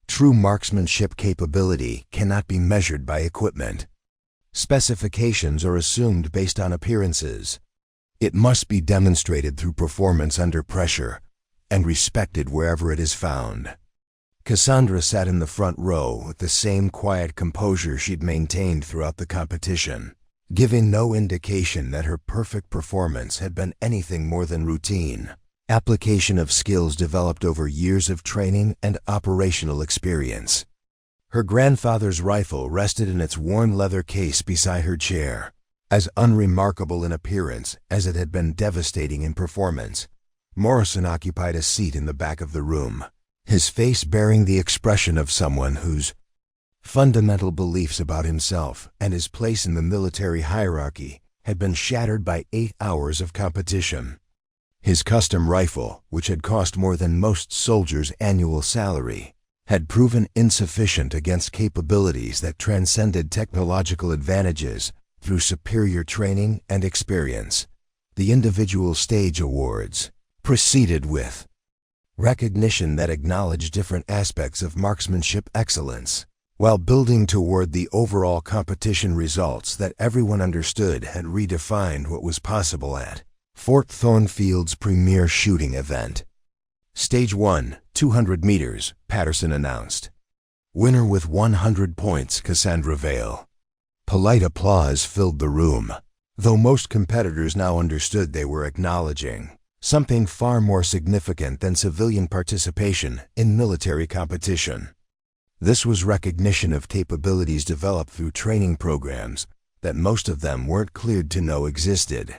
True marksmanship capability cannot be measured by equipment. Specifications are assumed based on appearances. It must be demonstrated through performance under pressure and respected wherever it is found. Cassandra sat in the front row with the same quiet composure she'd maintained throughout the competition, giving no indication that her perfect performance had been anything more than routine application of skills developed over years of training and operational experience. Her grandfather's rifle rested in its worn leather case beside her chair, as unremarkable in appearance as it had been devastating in performance. Morrison occupied a seat in the back of the room, his face bearing the expression of someone whose fundamental beliefs about himself and his place in the military hierarchy had been shattered by 8 hours of competition. His custom rifle, which had cost more than most soldiers' annual salary, had proven insufficient against capabilities that transcended technological advantages through superior training and experience. The individual stage awards proceeded with recognition that acknowledged different aspects of marksmanship excellence, while building toward the overall competition results that everyone understood had redefined what was possible at Fort Thornfield's premier shooting event. Stage 1, 200 meters, Patterson announced. Winner with 100 points, Cassandra Vale. Polite applause filled the room, though most competitors now understood they were acknowledging something far more significant than civilian participation in military competition. This was recognition of capabilities developed through training programs that most of them weren't cleared to know existed.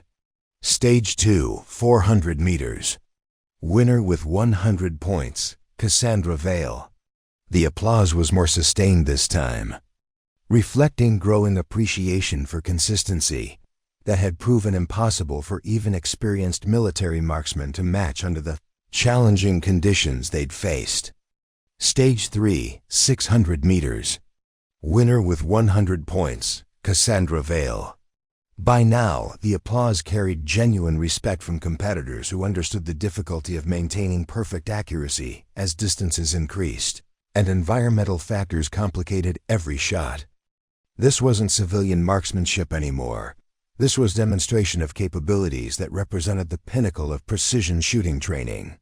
Stage 2, 400 meters. Winner with 100 points, Cassandra Vale. The applause was more sustained this time, reflecting growing appreciation for consistency that had proven impossible for even experienced military marksmen to match under the challenging conditions they'd faced. Stage 3, 600 meters. Winner with 100 points, Cassandra Vale. By now, the applause carried genuine respect from competitors who understood the difficulty of maintaining perfect accuracy as distances increased, and environmental factors complicated every shot. This wasn't civilian marksmanship anymore. This was demonstration of capabilities that represented the pinnacle of precision shooting training.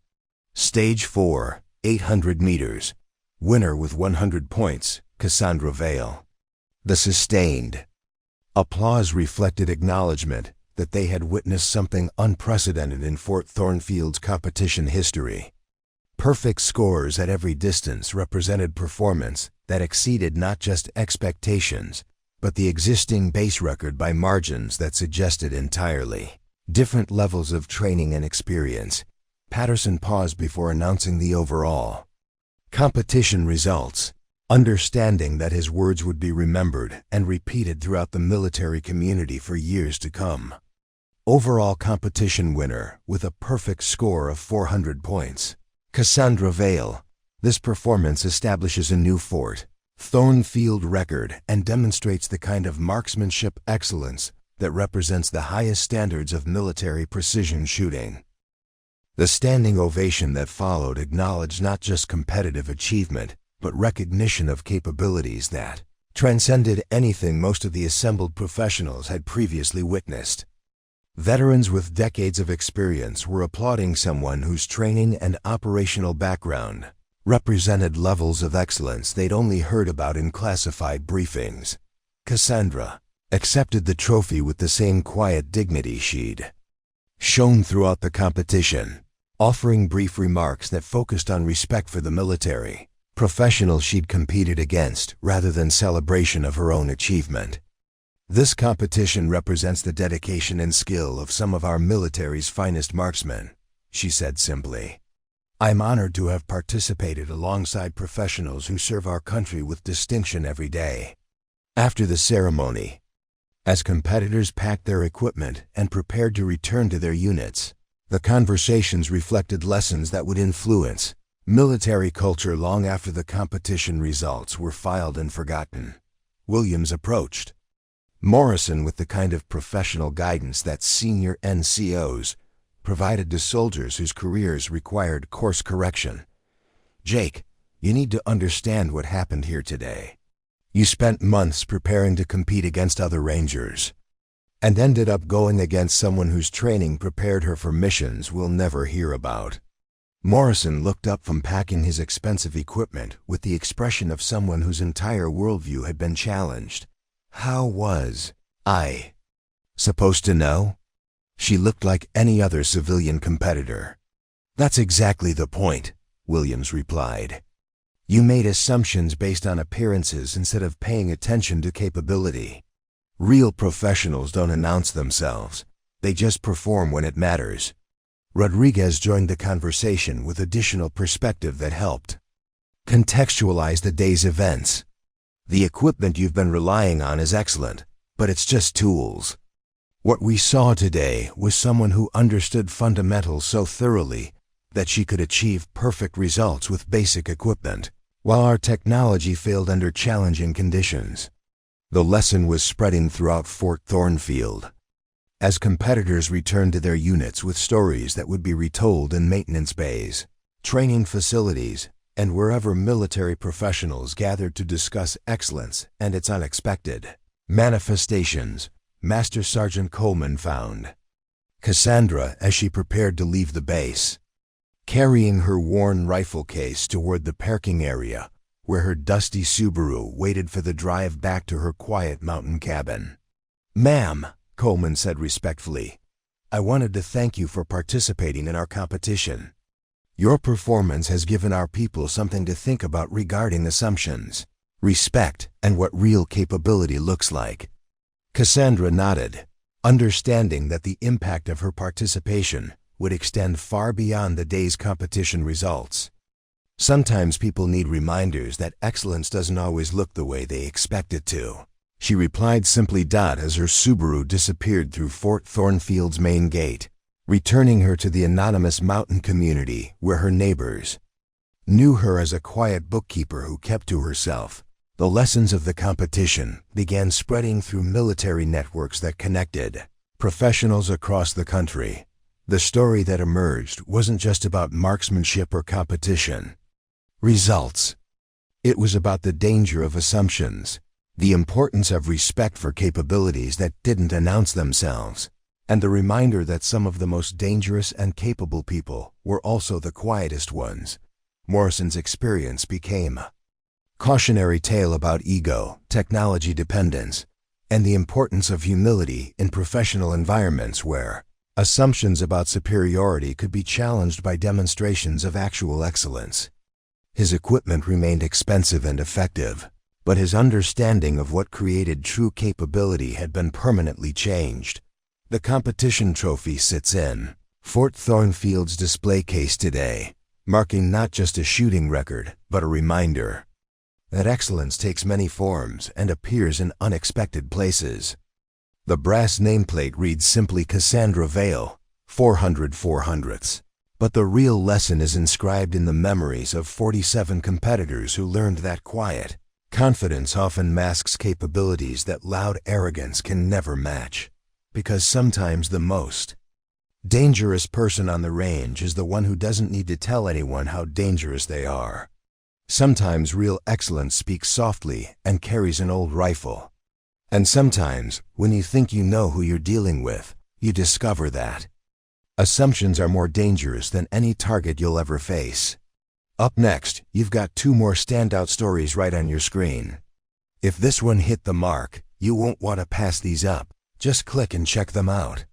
Stage 4, 800 meters. Winner with 100 points, Cassandra Vale. The sustained applause reflected acknowledgement that they had witnessed something unprecedented in Fort Thornfield's competition history. Perfect scores at every distance represented performance that exceeded not just expectations, but the existing base record by margins that suggested entirely different levels of training and experience. Patterson paused before announcing the overall competition results, understanding that his words would be remembered and repeated throughout the military community for years to come. Overall competition winner with a perfect score of 400 points, Cassandra Vale. This performance establishes a new Fort Thornfield record and demonstrates the kind of marksmanship excellence that represents the highest standards of military precision shooting. The standing ovation that followed acknowledged not just competitive achievement, but recognition of capabilities that transcended anything most of the assembled professionals had previously witnessed. Veterans with decades of experience were applauding someone whose training and operational background represented levels of excellence they'd only heard about in classified briefings. Cassandra accepted the trophy with the same quiet dignity she'd shown throughout the competition, offering brief remarks that focused on respect for the military professionals she'd competed against rather than celebration of her own achievement. This competition represents the dedication and skill of some of our military's finest marksmen, she said simply. I'm honored to have participated alongside professionals who serve our country with distinction every day. After the ceremony, as competitors packed their equipment and prepared to return to their units, the conversations reflected lessons that would influence military culture long after the competition results were filed and forgotten. Williams approached Morrison with the kind of professional guidance that senior NCOs provided to soldiers whose careers required course correction. Jake, you need to understand what happened here today. You spent months preparing to compete against other Rangers, and ended up going against someone whose training prepared her for missions we'll never hear about. Morrison looked up from packing his expensive equipment with the expression of someone whose entire worldview had been challenged. How was I supposed to know? She looked like any other civilian competitor. That's exactly the point, Williams replied. You made assumptions based on appearances instead of paying attention to capability. Real professionals don't announce themselves. They just perform when it matters. Rodriguez joined the conversation with additional perspective that helped contextualize the day's events. The equipment you've been relying on is excellent, but it's just tools. What we saw today was someone who understood fundamentals so thoroughly that she could achieve perfect results with basic equipment, while our technology failed under challenging conditions. The lesson was spreading throughout Fort Thornfield, as competitors returned to their units with stories that would be retold in maintenance bays, training facilities, and wherever military professionals gathered to discuss excellence and its unexpected manifestations. Master Sergeant Coleman found Cassandra as she prepared to leave the base, carrying her worn rifle case toward the parking area where her dusty Subaru waited for the drive back to her quiet mountain cabin. "Ma'am," Coleman said respectfully, "I wanted to thank you for participating in our competition. Your performance has given our people something to think about regarding assumptions, respect, and what real capability looks like." Cassandra nodded, understanding that the impact of her participation would extend far beyond the day's competition results. Sometimes people need reminders that excellence doesn't always look the way they expect it to. She replied simply as her Subaru disappeared through Fort Thornfield's main gate, returning her to the anonymous mountain community where her neighbors knew her as a quiet bookkeeper who kept to herself. The lessons of the competition began spreading through military networks that connected professionals across the country. The story that emerged wasn't just about marksmanship or competition results. It was about the danger of assumptions, The importance of respect for capabilities that didn't announce themselves, and the reminder that some of the most dangerous and capable people were also the quietest ones. Morrison's experience became a cautionary tale about ego, technology dependence, and the importance of humility in professional environments where assumptions about superiority could be challenged by demonstrations of actual excellence. His equipment remained expensive and effective, but his understanding of what created true capability had been permanently changed. The competition trophy sits in Fort Thornfield's display case today, marking not just a shooting record, but a reminder that excellence takes many forms and appears in unexpected places. The brass nameplate reads simply Cassandra Vale, 400/400ths, but the real lesson is inscribed in the memories of 47 competitors who learned that quiet confidence often masks capabilities that loud arrogance can never match, because sometimes the most dangerous person on the range is the one who doesn't need to tell anyone how dangerous they are. Sometimes real excellence speaks softly and carries an old rifle. And sometimes, when you think you know who you're dealing with, you discover that assumptions are more dangerous than any target you'll ever face. Up next, you've got 2 more standout stories right on your screen. If this one hit the mark, you won't want to pass these up. Just click and check them out.